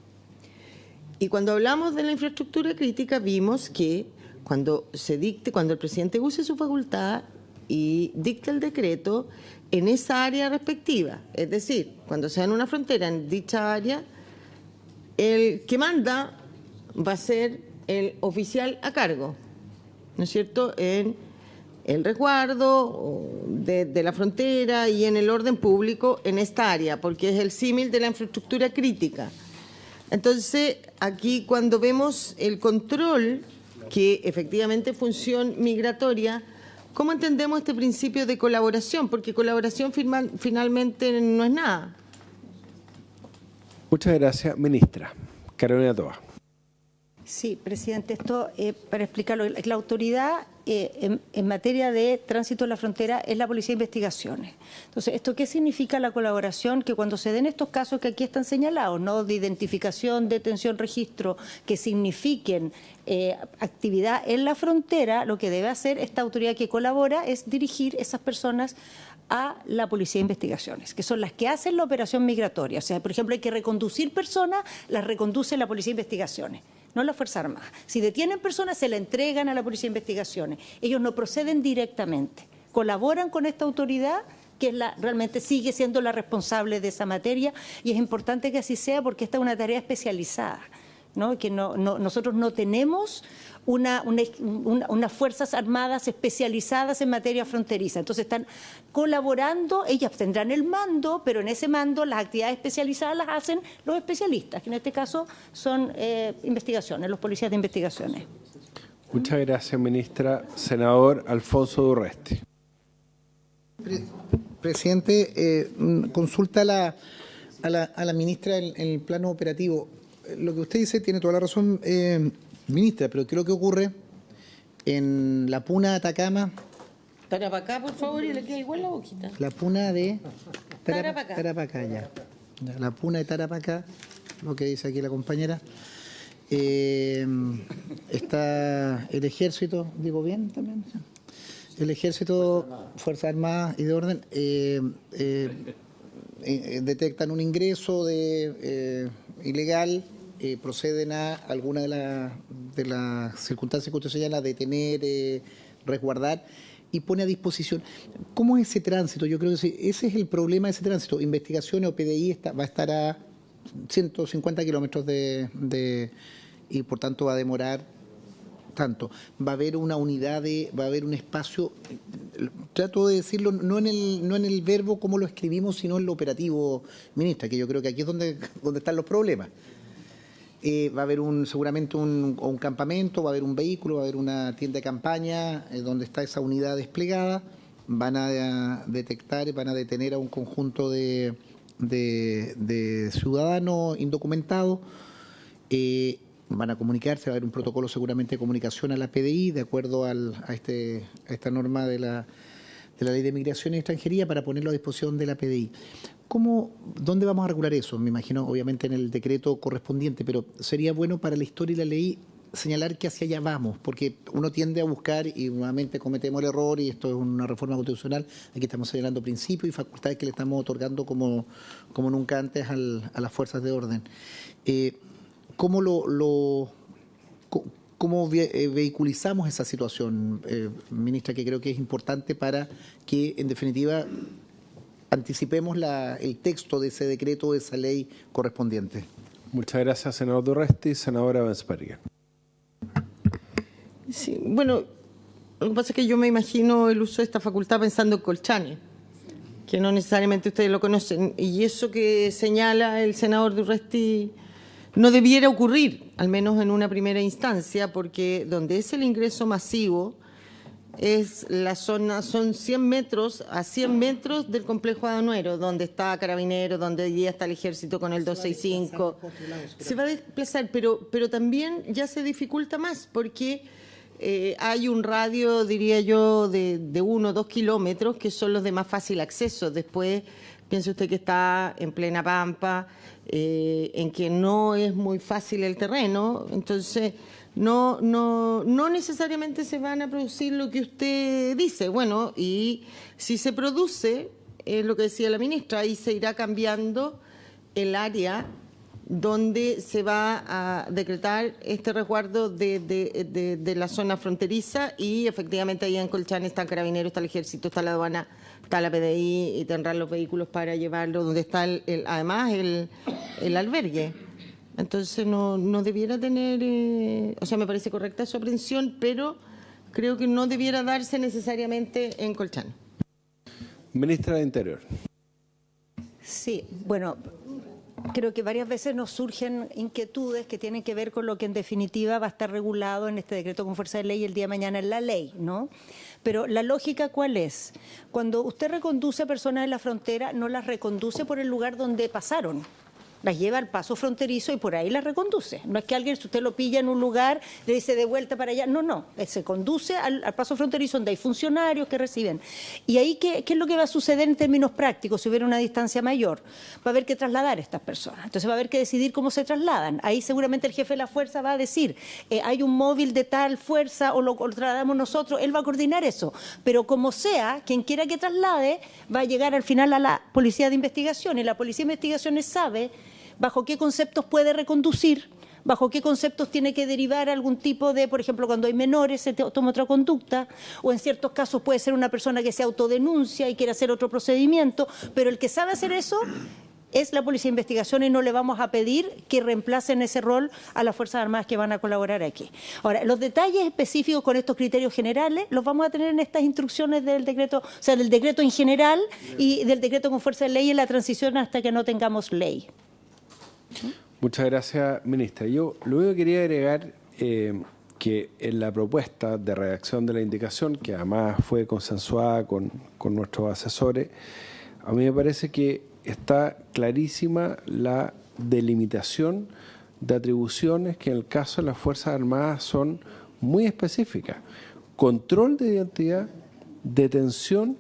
Y cuando hablamos de la infraestructura crítica vimos que cuando el presidente use su facultad y dicte el decreto en esa área respectiva, es decir, cuando sea en una frontera en dicha área, el que manda va a ser el oficial a cargo, ¿no es cierto?, en el resguardo de la frontera y en el orden público en esta área, porque es el símil de la infraestructura crítica. Entonces, aquí cuando vemos el control, que efectivamente es función migratoria, ¿cómo entendemos este principio de colaboración? Porque colaboración finalmente no es nada. Muchas gracias, ministra. Carolina Toa. Sí, presidente, esto para explicarlo, la autoridad en materia de tránsito en la frontera es la Policía de Investigaciones. Entonces, ¿esto qué significa la colaboración? Que cuando se den estos casos que aquí están señalados, ¿no?, de identificación, detención, registro, que signifiquen actividad en la frontera, lo que debe hacer esta autoridad que colabora es dirigir esas personas a la Policía de Investigaciones, que son las que hacen la operación migratoria. O sea, por ejemplo, hay que reconducir personas, las reconduce la Policía de Investigaciones, no la Fuerza Armada. Si detienen personas, se la entregan a la Policía de Investigaciones. Ellos no proceden directamente, colaboran con esta autoridad que es realmente sigue siendo la responsable de esa materia, y es importante que así sea porque esta es una tarea especializada, ¿no? Que nosotros no tenemos unas Fuerzas Armadas especializadas en materia fronteriza. Entonces están colaborando, ellas tendrán el mando, pero en ese mando las actividades especializadas las hacen los especialistas, que en este caso son investigaciones, los policías de investigaciones. Muchas gracias, ministra. Senador Alfonso Durresti. Presidente, consulta a la ministra en el plano operativo. Lo que usted dice tiene toda la razón, ministra, pero ¿qué es lo que ocurre en la Puna de Atacama? Tarapacá, por favor, y le queda igual la boquita. La Puna de Tarapacá. Tarapacá, ya. La Puna de Tarapacá, lo que dice aquí la compañera. Está el ejército, digo bien también. El ejército, Fuerzas Armadas y de orden detectan un ingreso ilegal. Proceden a alguna de las circunstancias que usted señala, detener, resguardar y pone a disposición. ¿Cómo es ese tránsito? Yo creo que ese es el problema de ese tránsito. Investigaciones o PDI va a estar a 150 kilómetros y por tanto va a demorar tanto. Va a haber una unidad, va a haber un espacio, trato de decirlo no en el verbo como lo escribimos, sino en lo operativo, ministra, que yo creo que aquí es donde están los problemas. Va a haber seguramente un campamento, va a haber un vehículo, va a haber una tienda de campaña donde está esa unidad desplegada. Van a detectar, van a detener a un conjunto de ciudadanos indocumentados. Van a comunicarse, va a haber un protocolo seguramente de comunicación a la PDI de acuerdo a esta norma de la Ley de Migración y Extranjería para ponerlo a disposición de la PDI. ¿Dónde vamos a regular eso? Me imagino, obviamente, en el decreto correspondiente, pero sería bueno para la historia y la ley señalar que hacia allá vamos, porque uno tiende a buscar y nuevamente cometemos el error, y esto es una reforma constitucional, aquí estamos señalando principios y facultades que le estamos otorgando como nunca antes a las fuerzas de orden. ¿Cómo vehiculizamos esa situación, ministra, que creo que es importante para que, en definitiva, anticipemos el texto de ese decreto, de esa ley correspondiente? Muchas gracias, senador Durresti. Senadora Bensperger. Sí, bueno, lo que pasa es que yo me imagino el uso de esta facultad pensando en Colchane, que no necesariamente ustedes lo conocen, y eso que señala el senador Durresti no debiera ocurrir, al menos en una primera instancia, porque donde es el ingreso masivo es la zona, son 100 metros a 100 metros del complejo aduanero, donde está Carabineros, donde hoy día está el Ejército con el 265. Se va a desplazar, pero también ya se dificulta más, porque hay un radio, diría yo, de 1 o 2 kilómetros, que son los de más fácil acceso. Después, piense usted que está en plena pampa, en que no es muy fácil el terreno, entonces no necesariamente se van a producir lo que usted dice. Bueno, y si se produce, es lo que decía la ministra, ahí se irá cambiando el área donde se va a decretar este resguardo de la zona fronteriza, y efectivamente ahí en Colchane está el Carabinero, está el Ejército, está la aduana, está la PDI, y tendrán los vehículos para llevarlo donde está además el albergue. Entonces no debiera tener, o sea, me parece correcta su aprehensión, pero creo que no debiera darse necesariamente en Colchane. Ministra de Interior. Sí, bueno, creo que varias veces nos surgen inquietudes que tienen que ver con lo que en definitiva va a estar regulado en este decreto con fuerza de ley el día de mañana en la ley, ¿no? Pero la lógica, ¿cuál es? Cuando usted reconduce a personas en la frontera, no las reconduce por el lugar donde pasaron, las lleva al paso fronterizo y por ahí las reconduce. No es que alguien, si usted lo pilla en un lugar, le dice de vuelta para allá. No, se conduce al paso fronterizo donde hay funcionarios que reciben. Y ahí, ¿qué es lo que va a suceder en términos prácticos si hubiera una distancia mayor? Va a haber que trasladar a estas personas. Entonces va a haber que decidir cómo se trasladan. Ahí seguramente el jefe de la fuerza va a decir, hay un móvil de tal fuerza o lo trasladamos nosotros, él va a coordinar eso. Pero como sea, quien quiera que traslade, va a llegar al final a la Policía de Investigación, y la Policía de Investigaciones sabe bajo qué conceptos puede reconducir, bajo qué conceptos tiene que derivar algún tipo de, por ejemplo, cuando hay menores se toma otra conducta, o en ciertos casos puede ser una persona que se autodenuncia y quiere hacer otro procedimiento, pero el que sabe hacer eso es la Policía de Investigación, y no le vamos a pedir que reemplacen ese rol a las Fuerzas Armadas que van a colaborar aquí. Ahora, los detalles específicos con estos criterios generales los vamos a tener en estas instrucciones del decreto, o sea, del decreto en general y del decreto con fuerza de ley en la transición hasta que no tengamos ley. Muchas gracias, ministra. Yo lo único que quería agregar que en la propuesta de redacción de la indicación, que además fue consensuada con nuestros asesores, a mí me parece que está clarísima la delimitación de atribuciones que en el caso de las Fuerzas Armadas son muy específicas. Control de identidad, detención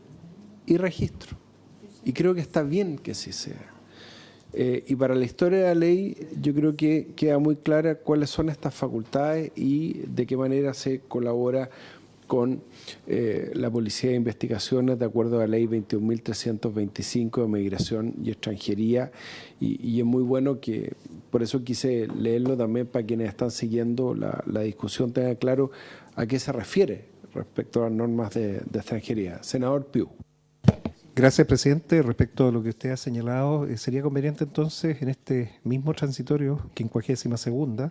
y registro. Y creo que está bien que así sea. Y para la historia de la ley yo creo que queda muy clara cuáles son estas facultades y de qué manera se colabora con la Policía de Investigaciones de acuerdo a la ley 21.325 de Migración y Extranjería, y es muy bueno que, por eso quise leerlo también para quienes están siguiendo la discusión tengan claro a qué se refiere respecto a las normas de extranjería. Senador Piu. Gracias, presidente. Respecto a lo que usted ha señalado, sería conveniente entonces en este mismo transitorio, 52ª,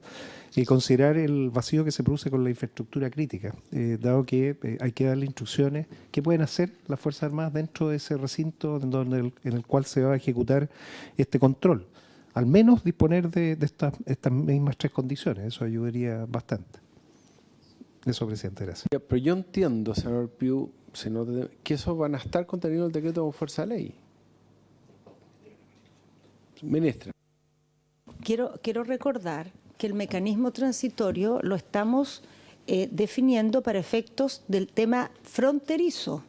considerar el vacío que se produce con la infraestructura crítica, dado que hay que darle instrucciones qué pueden hacer las Fuerzas Armadas dentro de ese recinto en el cual se va a ejecutar este control. Al menos disponer de estas mismas 3 condiciones, eso ayudaría bastante. Eso, presidente, gracias. Pero yo entiendo, senador Piu, que esos van a estar contenidos en el decreto con fuerza de ley. Ministra. Quiero recordar que el mecanismo transitorio lo estamos definiendo para efectos del tema fronterizo,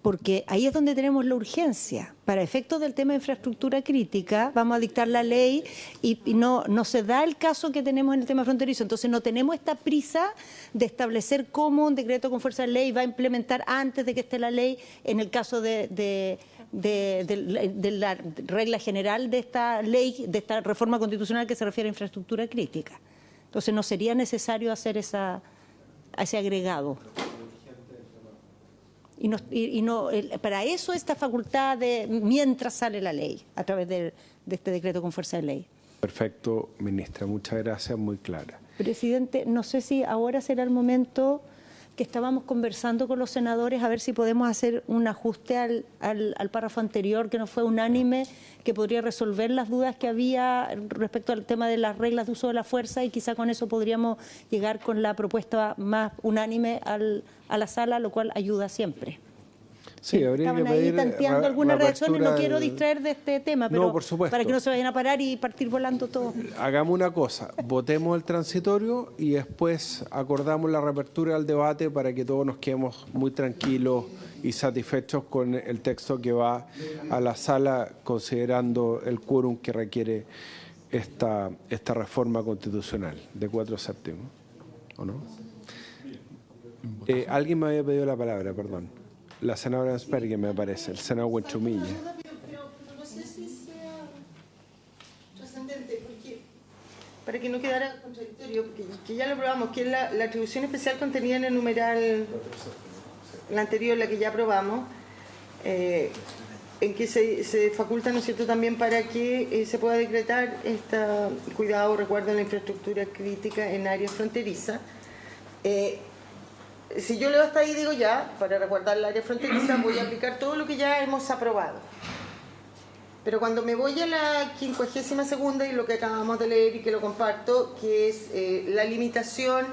porque ahí es donde tenemos la urgencia. Para efectos del tema de infraestructura crítica, vamos a dictar la ley y no se da el caso que tenemos en el tema fronterizo. Entonces no tenemos esta prisa de establecer cómo un decreto con fuerza de ley va a implementar antes de que esté la ley en el caso de la regla general de esta ley, de esta reforma constitucional que se refiere a infraestructura crítica. Entonces no sería necesario hacer ese agregado. Para eso esta facultad de mientras sale la ley, a través de este decreto con fuerza de ley. Perfecto, ministra. Muchas gracias, muy clara. Presidente, no sé si ahora será el momento que estábamos conversando con los senadores a ver si podemos hacer un ajuste al párrafo anterior que no fue unánime, que podría resolver las dudas que había respecto al tema de las reglas de uso de la fuerza, y quizá con eso podríamos llegar con la propuesta más unánime a la sala, lo cual ayuda siempre. Sí, habría que pedir ahí tanteando alguna reacción y no quiero del... distraer de este tema, pero no, por supuesto, para que no se vayan a parar y partir volando todos. Hagamos una cosa, votemos el transitorio y después acordamos la reapertura del debate para que todos nos quedemos muy tranquilos y satisfechos con el texto que va a la sala, considerando el quórum que requiere esta reforma constitucional de 4/7, ¿o no? Alguien me había pedido la palabra, perdón. La senadora Asperger, me parece, el senador Huenchumilla. Pero no sé si sea trascendente, porque para que no quedara contradictorio, porque que ya lo probamos, que es la atribución especial contenida en el numeral, la anterior, la que ya aprobamos, en que se faculta, ¿no es cierto?, también para que se pueda decretar cuidado o resguardo en la infraestructura crítica en áreas fronterizas. Si yo leo hasta ahí, digo ya, para resguardar el área fronteriza voy a aplicar todo lo que ya hemos aprobado. Pero cuando me voy a la 52ª y lo que acabamos de leer y que lo comparto, que es la limitación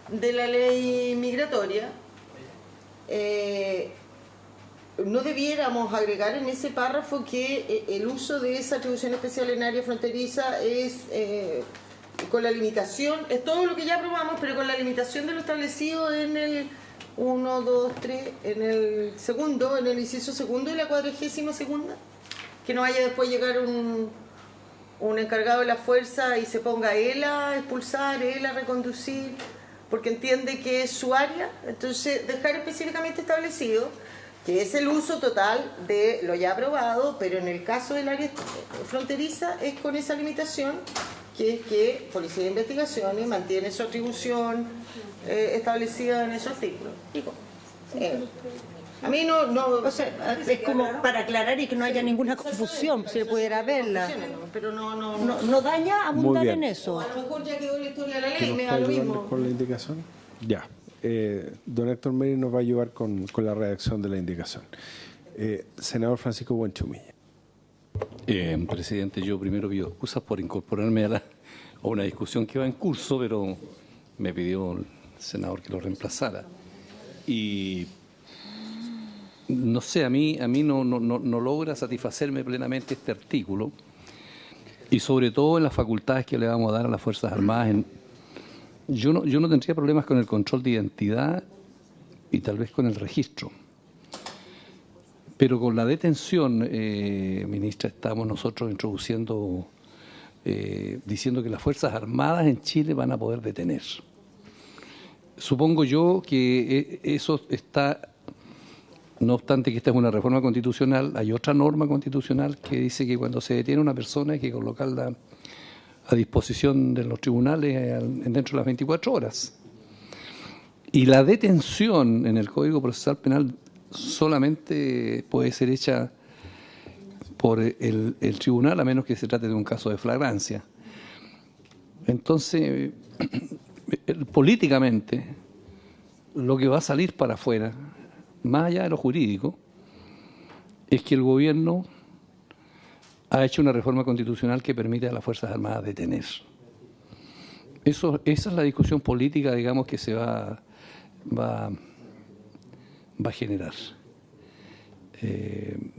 de la ley migratoria, no debiéramos agregar en ese párrafo que el uso de esa atribución especial en área fronteriza es con la limitación, es todo lo que ya aprobamos, pero con la limitación de lo establecido en el 1, 2, 3, en el segundo, en el inciso segundo y la 42ª, que no vaya después llegar un encargado de la fuerza y se ponga él a expulsar, él a reconducir, porque entiende que es su área. Entonces, dejar específicamente establecido que es el uso total de lo ya aprobado, pero en el caso del área fronteriza es con esa limitación, que es que Policía de Investigaciones mantiene su atribución establecida en ese artículo. Digo, a mí no, o sea, es como para aclarar y que no haya ninguna confusión, si pudiera verla. Pero no daña abundar en eso. A lo mejor ya quedó la historia de la ley, ¿Nos me da puede lo ayudar mismo. con la indicación? Ya. Don Héctor Meri nos va a ayudar con la redacción de la indicación. Senador Francisco Buenchumilla. Presidente, yo primero pido excusas por incorporarme a una discusión que va en curso, pero me pidió el senador que lo reemplazara. Y no sé, a mí no logra satisfacerme plenamente este artículo, y sobre todo en las facultades que le vamos a dar a las Fuerzas Armadas. Yo no tendría problemas con el control de identidad y tal vez con el registro. Pero con la detención, ministra, estamos nosotros introduciendo, diciendo que las Fuerzas Armadas en Chile van a poder detener. Supongo yo que eso está, no obstante que esta es una reforma constitucional, hay otra norma constitucional que dice que cuando se detiene una persona hay que colocarla a disposición de los tribunales dentro de las 24 horas. Y la detención en el Código Procesal Penal solamente puede ser hecha por el tribunal, a menos que se trate de un caso de flagrancia. Entonces, políticamente, lo que va a salir para afuera, más allá de lo jurídico, es que el gobierno ha hecho una reforma constitucional que permite a las Fuerzas Armadas detener. Esa es la discusión política, digamos, que se va a generar.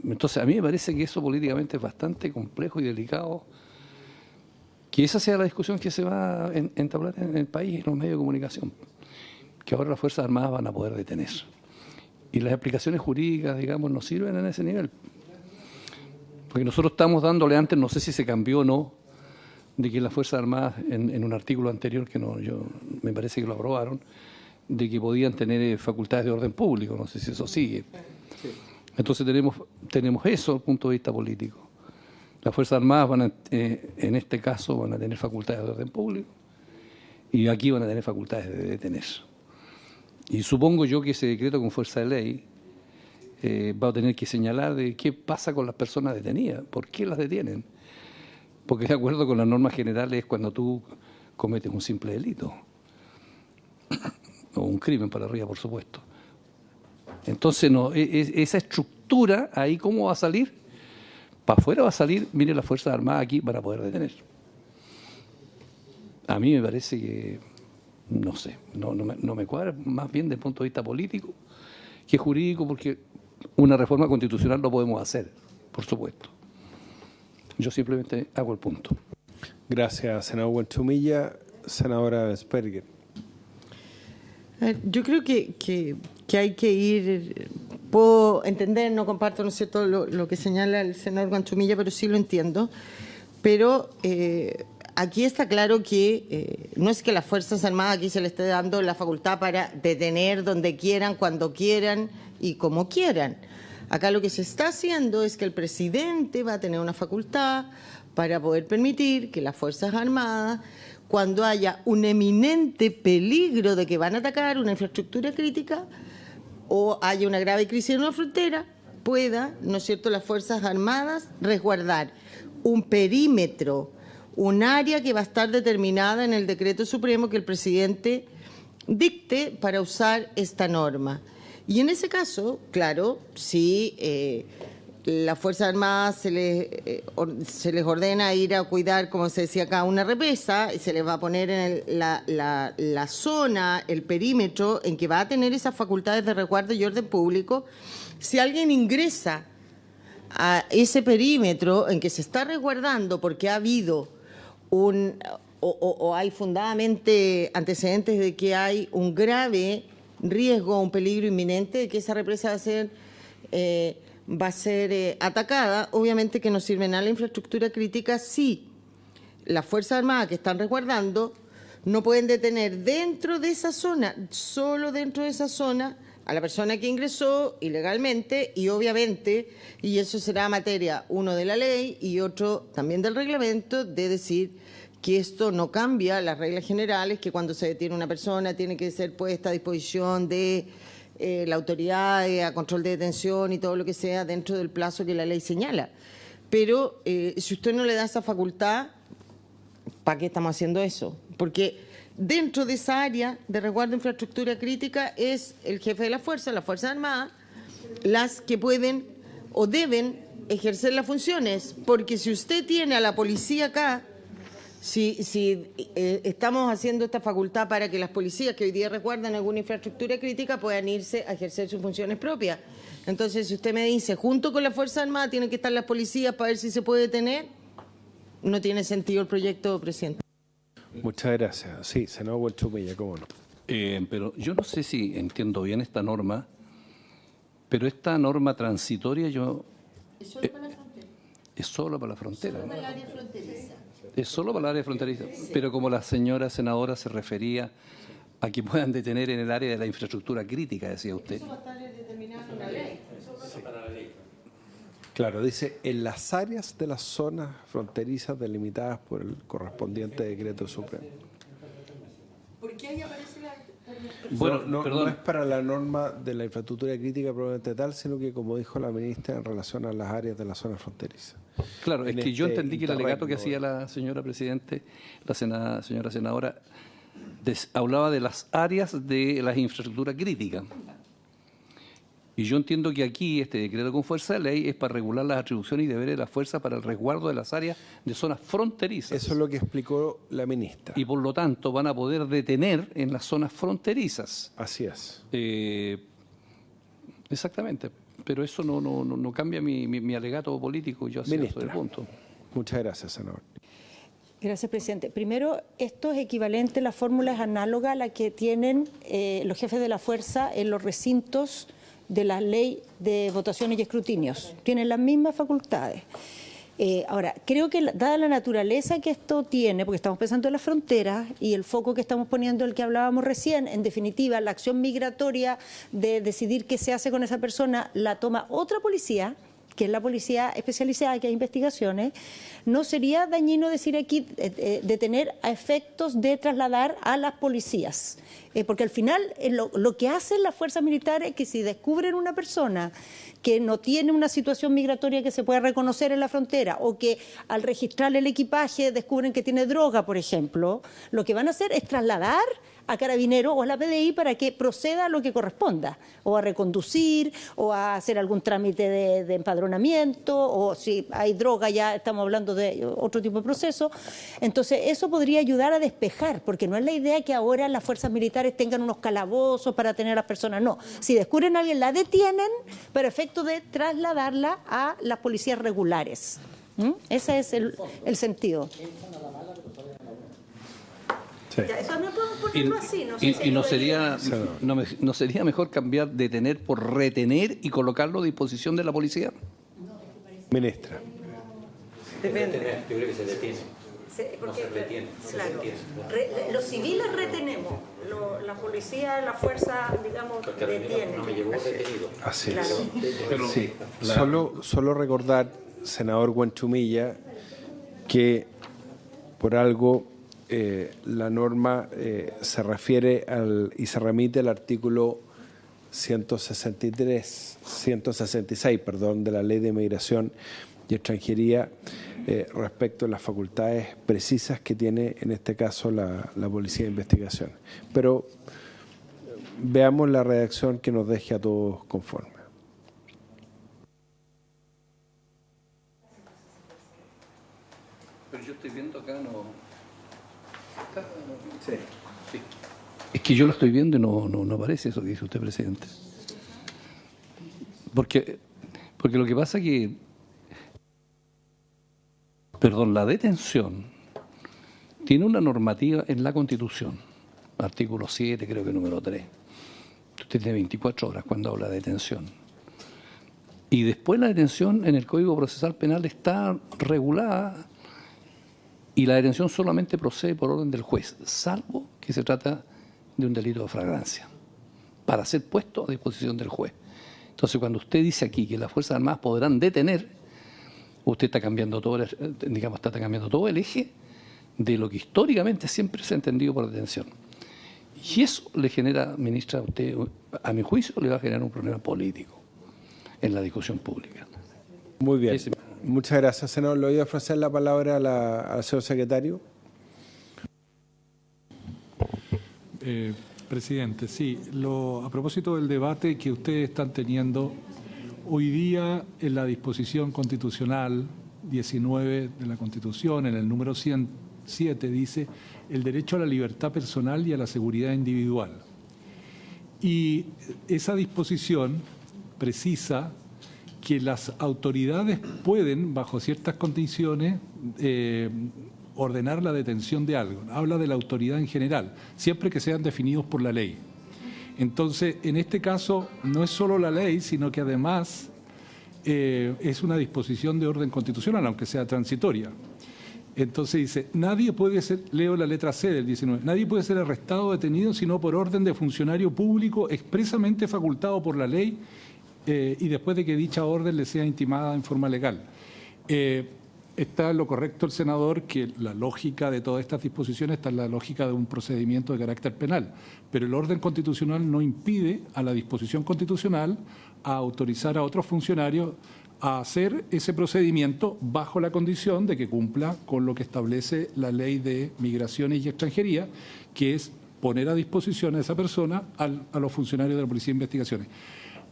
Entonces, a mí me parece que eso políticamente es bastante complejo y delicado, que esa sea la discusión que se va a entablar en el país, en los medios de comunicación, que ahora las Fuerzas Armadas van a poder detener. Y las explicaciones jurídicas, digamos, no sirven en ese nivel. Porque nosotros estamos dándole antes, no sé si se cambió o no, de que las Fuerzas Armadas, en un artículo anterior, que me parece que lo aprobaron, de que podían tener facultades de orden público, no sé si eso sigue. Entonces tenemos eso desde el punto de vista político. Las Fuerzas Armadas en este caso van a tener facultades de orden público y aquí van a tener facultades de detener. Y supongo yo que ese decreto con fuerza de ley va a tener que señalar de qué pasa con las personas detenidas, por qué las detienen. Porque de acuerdo con las normas generales es cuando tú cometes un simple delito o un crimen para arriba, por supuesto. Entonces, esa estructura ahí, ¿cómo va a salir? Para afuera va a salir, mire, las Fuerzas Armadas aquí van a poder detener. A mí me parece que, no sé, no me cuadra, más bien desde el punto de vista político que jurídico, porque una reforma constitucional lo podemos hacer, por supuesto. Yo simplemente hago el punto. Gracias, senador Buenchumilla. Senadora Vesperger. Yo creo que hay que ir, puedo entender, no comparto, ¿no es cierto?, lo que señala el senador Buenchumilla, pero sí lo entiendo. Pero aquí está claro que no es que las Fuerzas Armadas aquí se les esté dando la facultad para detener donde quieran, cuando quieran y como quieran. Acá lo que se está haciendo es que el presidente va a tener una facultad para poder permitir que las Fuerzas Armadas, cuando haya un eminente peligro de que van a atacar una infraestructura crítica o haya una grave crisis en una frontera, pueda, ¿no es cierto?, las Fuerzas Armadas resguardar un perímetro, un área que va a estar determinada en el decreto supremo que el presidente dicte para usar esta norma. Y en ese caso, claro, si las Fuerzas Armadas se les ordena ir a cuidar, como se decía acá, una represa, y se les va a poner en la zona, el perímetro en que va a tener esas facultades de resguardo y orden público. Si alguien ingresa a ese perímetro en que se está resguardando porque ha habido o hay fundadamente antecedentes de que hay un grave riesgo, un peligro inminente de que esa represa va a ser atacada, obviamente que no sirve nada la infraestructura crítica si las Fuerzas Armadas que están resguardando no pueden detener dentro de esa zona, solo dentro de esa zona, a la persona que ingresó ilegalmente y obviamente, y eso será materia, uno de la ley y otro también del reglamento, de decir que esto no cambia las reglas generales, que cuando se detiene una persona tiene que ser puesta a disposición de la autoridad a control de detención y todo lo que sea dentro del plazo que la ley señala. Pero si usted no le da esa facultad, ¿para qué estamos haciendo eso? Porque dentro de esa área de resguardo de infraestructura crítica es el jefe de las Fuerzas Armadas, las que pueden o deben ejercer las funciones. Porque si usted tiene a la policía acá, si estamos haciendo esta facultad para que las policías que hoy día resguardan alguna infraestructura crítica puedan irse a ejercer sus funciones propias. Entonces, si usted me dice, junto con las Fuerzas Armadas tienen que estar las policías para ver si se puede detener, no tiene sentido el proyecto, presidente. Muchas gracias. Sí, senador Huelchumilla, cómo no. Pero yo no sé si entiendo bien esta norma, pero esta norma transitoria ¿Es solo para la frontera? Es solo para la frontera. Solo para el área fronteriza. Es solo para el área fronteriza. Sí. Pero como la señora senadora se refería a que puedan detener en el área de la infraestructura crítica, decía usted. Eso va a estar determinado en la ley. Sí. Claro, dice, en las áreas de las zonas fronterizas delimitadas por el correspondiente decreto supremo. ¿Por qué ahí aparece la...? Bueno, no es para la norma de la infraestructura crítica probablemente tal, sino que, como dijo la ministra, en relación a las áreas de la zona fronteriza. Claro, es que yo entendí que el alegato que hacía la señora Presidente, señora senadora, hablaba de las áreas de la infraestructura crítica. Y yo entiendo que aquí este decreto con fuerza de ley es para regular las atribuciones y deberes de la fuerza para el resguardo de las áreas de zonas fronterizas. Eso es lo que explicó la ministra. Y por lo tanto van a poder detener en las zonas fronterizas. Así es. Exactamente. Pero eso no cambia mi alegato político. Yo acepto el punto. Muchas gracias, senador. Gracias, presidente. Primero, esto es equivalente, la fórmula es análoga a la que tienen los jefes de la fuerza en los recintos de la ley de votaciones y escrutinios. Tienen las mismas facultades. Ahora, creo que dada la naturaleza que esto tiene, porque estamos pensando en las fronteras y el foco que estamos poniendo, el que hablábamos recién, en definitiva, la acción migratoria de decidir qué se hace con esa persona la toma otra policía, que es la policía especializada, que hay investigaciones, no sería dañino decir aquí detener a efectos de trasladar a las policías. Porque al final lo que hacen las fuerzas militares es que si descubren una persona que no tiene una situación migratoria que se pueda reconocer en la frontera o que al registrar el equipaje descubren que tiene droga, por ejemplo, lo que van a hacer es trasladar a Carabineros o a la PDI para que proceda a lo que corresponda, o a reconducir, o a hacer algún trámite de empadronamiento, o si hay droga ya estamos hablando de otro tipo de proceso. Entonces eso podría ayudar a despejar, porque no es la idea que ahora las fuerzas militares tengan unos calabozos para tener a las personas, no. Si descubren a alguien la detienen para efecto de trasladarla a las policías regulares. Ese es el sentido. Sí. Eso no podemos ponerlo así, no sé y no sería mejor cambiar detener por retener y colocarlo a disposición de la policía. Ministra. Depende. Yo creo que se detiene. No se retiene. Claro. Los civiles retenemos, la policía, la fuerza, digamos, detiene. No me llevó detenido. Así es. Claro. Pero, sí. Solo recordar, senador Huelchumilla, que por algo la norma se refiere y se remite al artículo 166, de la Ley de Migración y Extranjería respecto a las facultades precisas que tiene en este caso la Policía de Investigación. Pero veamos la redacción que nos deje a todos conformes. estoy viendo acá no... Sí. Es que yo lo estoy viendo y no aparece eso que dice usted, presidente. Porque lo que pasa es que... Perdón, la detención tiene una normativa en la Constitución, artículo 7, creo que número 3. Usted tiene 24 horas cuando habla de detención. Y después la detención en el Código Procesal Penal está regulada y la detención solamente procede por orden del juez, salvo que se trata de un delito de flagrancia, para ser puesto a disposición del juez. Entonces, cuando usted dice aquí que las Fuerzas Armadas podrán detener, usted está cambiando todo, digamos, está cambiando todo el eje de lo que históricamente siempre se ha entendido por detención. Y eso le genera, ministra, a usted, a mi juicio, le va a generar un problema político en la discusión pública. Muy bien. Muchas gracias, senador. Le voy a ofrecer la palabra al señor secretario. Presidente, sí, a propósito del debate que ustedes están teniendo, hoy día en la disposición constitucional 19 de la Constitución, en el número 107, dice el derecho a la libertad personal y a la seguridad individual. Y esa disposición precisa que las autoridades pueden, bajo ciertas condiciones, ordenar la detención de algo. Habla de la autoridad en general, siempre que sean definidos por la ley. Entonces, en este caso, no es solo la ley, sino que además es una disposición de orden constitucional, aunque sea transitoria. Entonces dice, nadie puede ser, leo la letra C del 19, nadie puede ser arrestado o detenido sino por orden de funcionario público expresamente facultado por la ley y después de que dicha orden le sea intimada en forma legal. Está en lo correcto el senador que la lógica de todas estas disposiciones está en la lógica de un procedimiento de carácter penal, pero el orden constitucional no impide a la disposición constitucional a autorizar a otros funcionarios a hacer ese procedimiento bajo la condición de que cumpla con lo que establece la Ley de Migraciones y Extranjería, que es poner a disposición a esa persona a los funcionarios de la Policía de Investigaciones.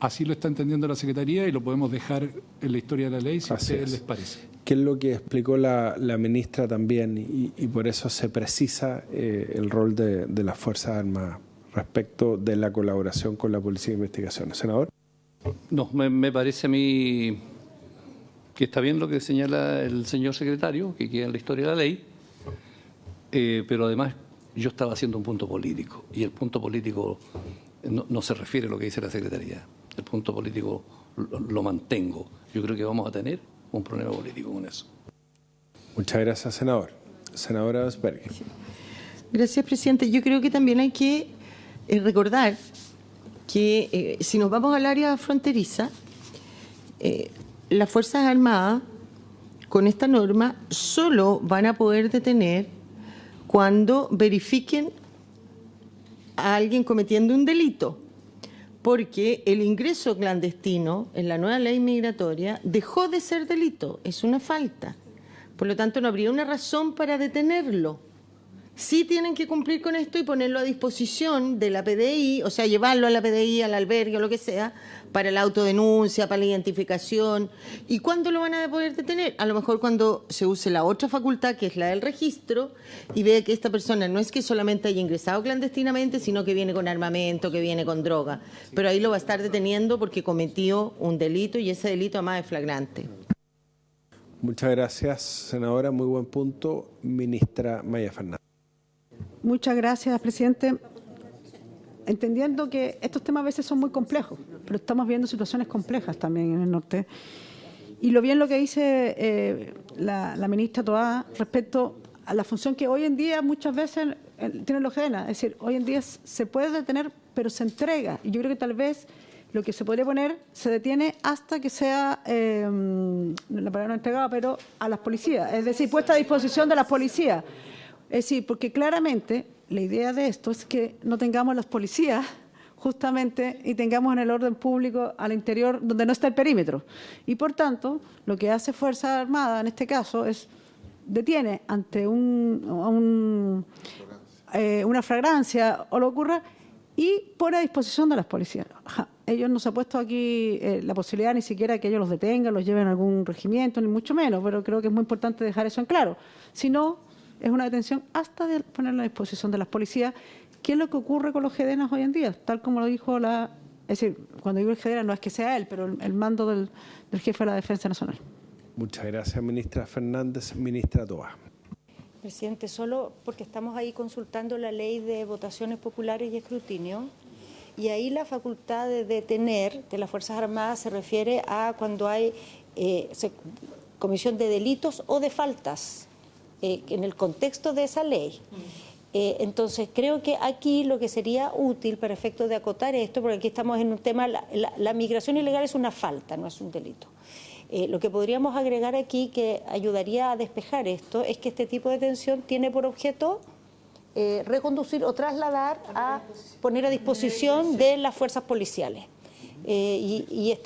Así lo está entendiendo la Secretaría y lo podemos dejar en la historia de la ley si a ustedes les parece. Que es lo que explicó la ministra también y por eso se precisa el rol de las Fuerzas Armadas respecto de la colaboración con la Policía de Investigaciones. Senador. No, me parece a mí que está bien lo que señala el señor secretario, que queda en la historia de la ley, pero además yo estaba haciendo un punto político y el punto político no se refiere a lo que dice la Secretaría. El punto político lo mantengo. Yo creo que vamos a tener un problema político con eso. Muchas gracias, senador. Senadora Asperger. Gracias, presidente. Yo creo que también hay que recordar que si nos vamos al área fronteriza, las Fuerzas Armadas, con esta norma, solo van a poder detener cuando verifiquen a alguien cometiendo un delito, porque el ingreso clandestino en la nueva ley migratoria dejó de ser delito, es una falta. Por lo tanto, no habría una razón para detenerlo. Sí tienen que cumplir con esto y ponerlo a disposición de la PDI, o sea, llevarlo a la PDI, al albergue o lo que sea, para la autodenuncia, para la identificación. ¿Y cuándo lo van a poder detener? A lo mejor cuando se use la otra facultad, que es la del registro, y vea que esta persona no es que solamente haya ingresado clandestinamente, sino que viene con armamento, que viene con droga. Pero ahí lo va a estar deteniendo porque cometió un delito y ese delito además es flagrante. Muchas gracias, senadora. Muy buen punto. Ministra Maya Fernández. Muchas gracias, presidente. Entendiendo que estos temas a veces son muy complejos, pero estamos viendo situaciones complejas también en el norte. Y lo que dice la ministra Toá respecto a la función que hoy en día muchas veces tiene el OGENA. Es decir, hoy en día se puede detener, pero se entrega. Y yo creo que tal vez lo que se podría poner se detiene hasta que sea, la palabra no entregada, pero a las policías. Es decir, puesta a disposición de las policías. Es decir, porque claramente la idea de esto es que no tengamos las policías justamente y tengamos en el orden público al interior donde no está el perímetro. Y por tanto, lo que hace Fuerza Armada en este caso es detiene ante una flagrancia o lo ocurra y pone a disposición de las policías. Ellos no se ha puesto aquí la posibilidad ni siquiera que ellos los detengan, los lleven a algún regimiento, ni mucho menos, pero creo que es muy importante dejar eso en claro. Si no, es una detención hasta de ponerla a disposición de las policías, que es lo que ocurre con los GEDENAS hoy en día, tal como lo dijo es decir, cuando digo el GEDENA no es que sea él, pero el mando del jefe de la Defensa Nacional. Muchas gracias, ministra Fernández. Ministra Toá. Presidente, solo porque estamos ahí consultando la ley de votaciones populares y escrutinio, y ahí la facultad de detener de las Fuerzas Armadas se refiere a cuando hay comisión de delitos o de faltas en el contexto de esa ley. Entonces, creo que aquí lo que sería útil para efectos de acotar esto, porque aquí estamos en un tema, la migración ilegal es una falta, no es un delito. Lo que podríamos agregar aquí que ayudaría a despejar esto es que este tipo de detención tiene por objeto reconducir o trasladar a poner a disposición de las fuerzas policiales. Y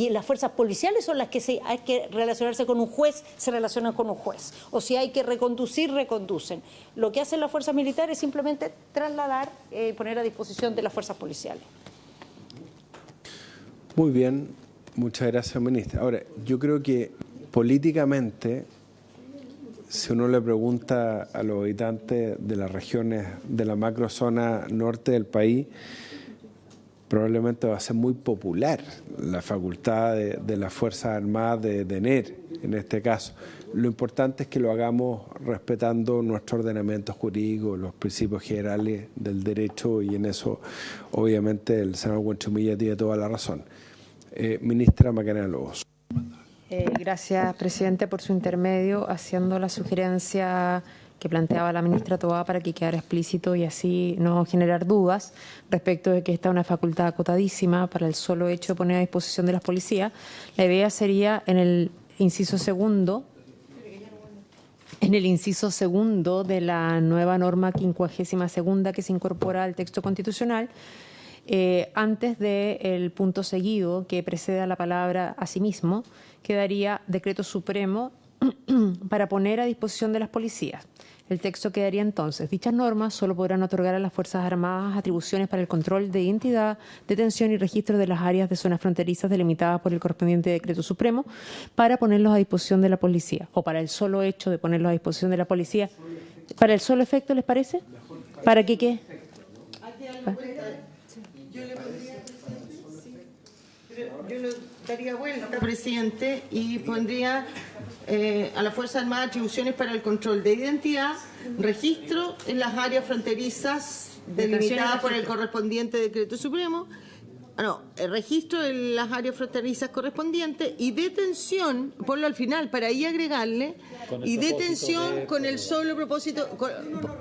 las fuerzas policiales son las que hay que relacionarse con un juez, se relacionan con un juez. O si hay que reconducir, reconducen. Lo que hacen las fuerzas militares es simplemente trasladar y poner a disposición de las fuerzas policiales. Muy bien, muchas gracias, ministra. Ahora, yo creo que políticamente, si uno le pregunta a los habitantes de las regiones de la macrozona norte del país, probablemente va a ser muy popular la facultad de las Fuerzas Armadas de detener, en este caso. Lo importante es que lo hagamos respetando nuestro ordenamiento jurídico, los principios generales del derecho, y en eso, obviamente, el senador Huanchumilla tiene toda la razón. Ministra Macarena Lobos. Gracias, presidente, por su intermedio, haciendo la sugerencia que planteaba la ministra Toá para que quedara explícito y así no generar dudas respecto de que esta es una facultad acotadísima para el solo hecho de poner a disposición de las policías. La idea sería en el inciso segundo de la nueva norma 52ª que se incorpora al texto constitucional, antes del punto seguido que precede a la palabra asimismo, quedaría decreto supremo para poner a disposición de las policías. El texto quedaría entonces: dichas normas solo podrán otorgar a las Fuerzas Armadas atribuciones para el control de identidad, detención y registro de las áreas de zonas fronterizas delimitadas por el correspondiente decreto supremo para ponerlos a disposición de la policía, o para el solo hecho de ponerlos a disposición de la policía. ¿Para el solo efecto les parece? ¿Para qué? Yo le daría vuelta, presidente, y pondría a la Fuerza Armada atribuciones para el control de identidad, registro en las áreas fronterizas delimitadas por el correspondiente decreto supremo, el registro en las áreas fronterizas correspondientes y detención, ponlo al final para ahí agregarle, y detención con el solo propósito,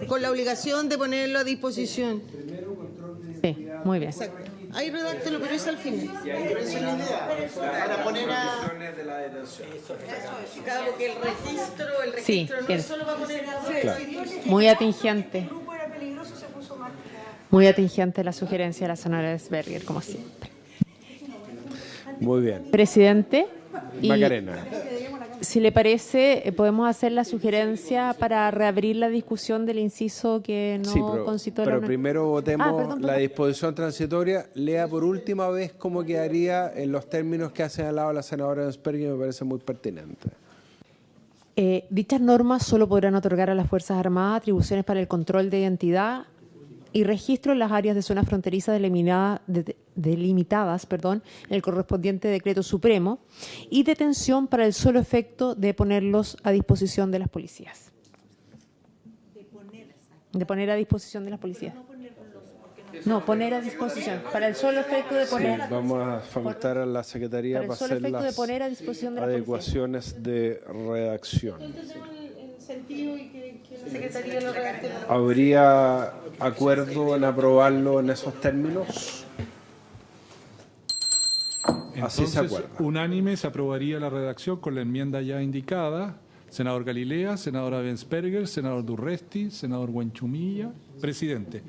con la obligación de ponerlo a disposición. Sí, muy bien. Exacto. Ahí redáctelo, pero es al final. Para poner a... Claro, que el registro Sí, no es solo para poner a... Claro. Muy atingente. Muy atingente la sugerencia de la senadora Esberger, como siempre. Muy bien. Presidente, y Macarena. si le parece, podemos hacer la sugerencia para reabrir la discusión del inciso que no Sí, concitó pero la... primero votemos perdón. la disposición transitoria. Lea por última vez cómo quedaría en los términos que ha señalado la senadora Esberger, me parece muy pertinente. Dichas normas solo podrán otorgar a las Fuerzas Armadas atribuciones para el control de identidad y registro en las áreas de zonas fronterizas delimitadas en el correspondiente decreto supremo, y detención para el solo efecto de ponerlos a disposición de las policías. De poner a disposición de las policías. No, poner a disposición. Para el solo efecto de poner... Sí, vamos a facultar a la Secretaría para hacer las poner a disposición de la adecuaciones de redacción. Sentido y que la Secretaría lo redacte. ¿Habría acuerdo en aprobarlo en esos términos? Así se Entonces, acuerda. unánime se aprobaría la redacción con la enmienda ya indicada. Senador Galilea, senadora Bensperger, senador Durresti, senador Huanchumilla. Presidente,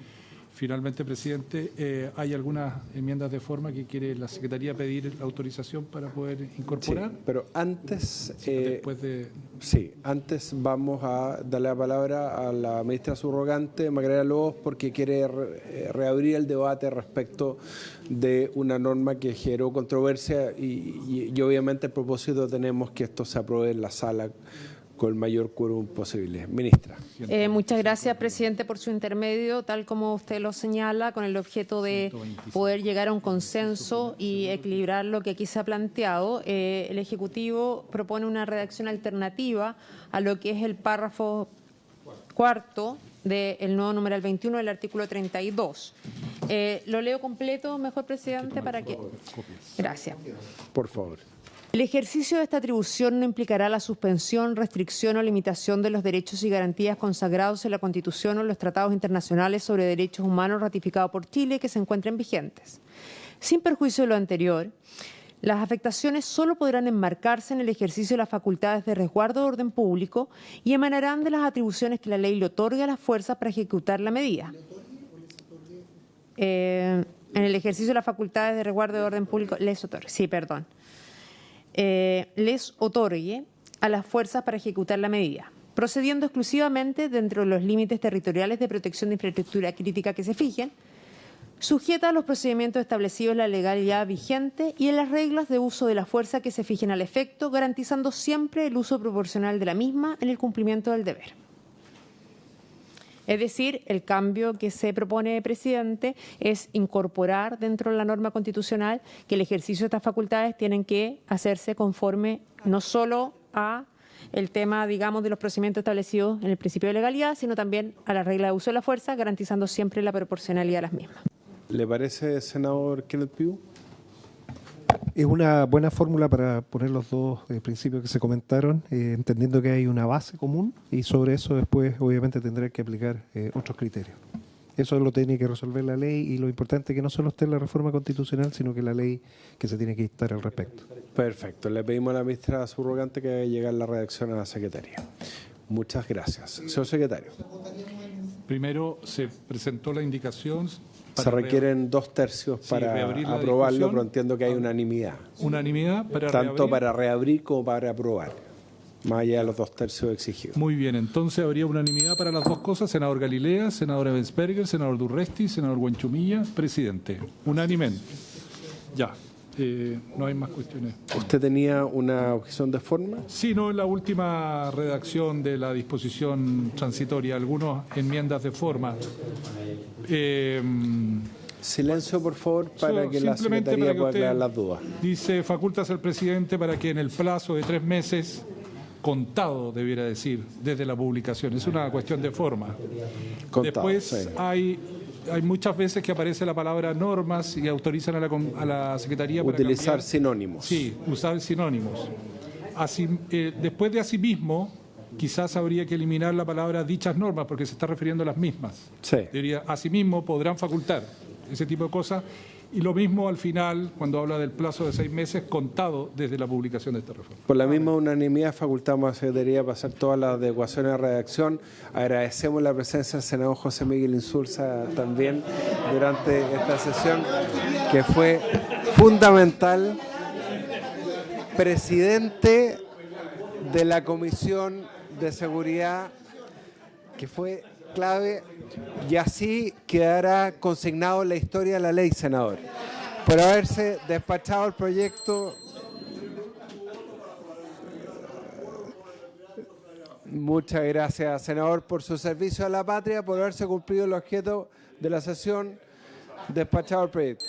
Finalmente, presidente, ¿hay algunas enmiendas de forma que quiere la Secretaría pedir la autorización para poder incorporar? Sí, pero antes, después de... antes vamos a darle la palabra a la ministra subrogante, Magdalena Lobos, porque quiere reabrir el debate respecto de una norma que generó controversia y obviamente el propósito tenemos que esto se apruebe en la sala con el mayor quórum posible. Ministra. Muchas gracias, presidente, por su intermedio, tal como usted lo señala, con el objeto de poder llegar a un consenso y equilibrar lo que aquí se ha planteado. El Ejecutivo propone una redacción alternativa a lo que es el párrafo cuarto del nuevo numeral 21 del artículo 32. Lo leo completo, mejor, presidente, para que... Gracias. Por favor. El ejercicio de esta atribución no implicará la suspensión, restricción o limitación de los derechos y garantías consagrados en la Constitución o en los tratados internacionales sobre derechos humanos ratificados por Chile que se encuentren vigentes. Sin perjuicio de lo anterior, las afectaciones solo podrán enmarcarse en el ejercicio de las facultades de resguardo de orden público y emanarán de las atribuciones que la ley le otorga a las fuerzas para ejecutar la medida. En el ejercicio de las facultades de resguardo de orden público les otorgue a las fuerzas para ejecutar la medida, procediendo exclusivamente dentro de los límites territoriales de protección de infraestructura crítica que se fijen, sujeta a los procedimientos establecidos en la legalidad vigente y en las reglas de uso de la fuerza que se fijen al efecto, garantizando siempre el uso proporcional de la misma en el cumplimiento del deber. Es decir, el cambio que se propone, presidente, es incorporar dentro de la norma constitucional que el ejercicio de estas facultades tienen que hacerse conforme no solo a el tema, digamos, de los procedimientos establecidos en el principio de legalidad, sino también a la regla de uso de la fuerza, garantizando siempre la proporcionalidad de las mismas. ¿Le parece, senador Kenneth Pugh? Es una buena fórmula para poner los dos principios que se comentaron, entendiendo que hay una base común y sobre eso después obviamente tendrá que aplicar otros criterios. Eso lo tiene que resolver la ley y lo importante es que no solo esté en la reforma constitucional, sino que la ley que se tiene que dictar al respecto. Perfecto. Le pedimos a la ministra subrogante que haga llegar la redacción a la Secretaría. Muchas gracias. Señor secretario. Primero se presentó la indicación... Se requieren 2/3 para aprobarlo, pero entiendo que hay unanimidad. Unanimidad para tanto para reabrir como para aprobar, más allá de los 2/3 exigidos. Muy bien, entonces habría unanimidad para las dos cosas. Senador Galilea, senador Ebensperger, senador Durresti, senador Buenchumilla, presidente. Unánimemente. Ya. No hay más cuestiones. ¿Usted tenía una objeción de forma? Sí, no, en la última redacción de la disposición transitoria, algunas enmiendas de forma. Silencio, por favor, para que la Secretaría pueda aclarar las dudas. Dice, facultas al presidente para que en el plazo de 3 meses, contado, debiera decir, desde la publicación. Es una cuestión de forma. Contado, después sí. Hay muchas veces que aparece la palabra normas y autorizan a la Secretaría para utilizar cambiar, sinónimos. Sí, usar sinónimos. Después de asimismo, quizás habría que eliminar la palabra dichas normas porque se está refiriendo a las mismas. Sí. Diría, asimismo podrán facultar ese tipo de cosas. Y lo mismo al final, cuando habla del plazo de 6 meses, contado desde la publicación de esta reforma. Por la misma unanimidad, facultamos a la Secretaría para hacer todas las adecuaciones de redacción. Agradecemos la presencia del senador José Miguel Insulza también durante esta sesión, que fue fundamental. Presidente de la Comisión de Seguridad, que fue clave, y así quedará consignado en la historia de la ley, senador, por haberse despachado el proyecto. Muchas gracias, senador, por su servicio a la patria, por haberse cumplido el objeto de la sesión, despachado el proyecto.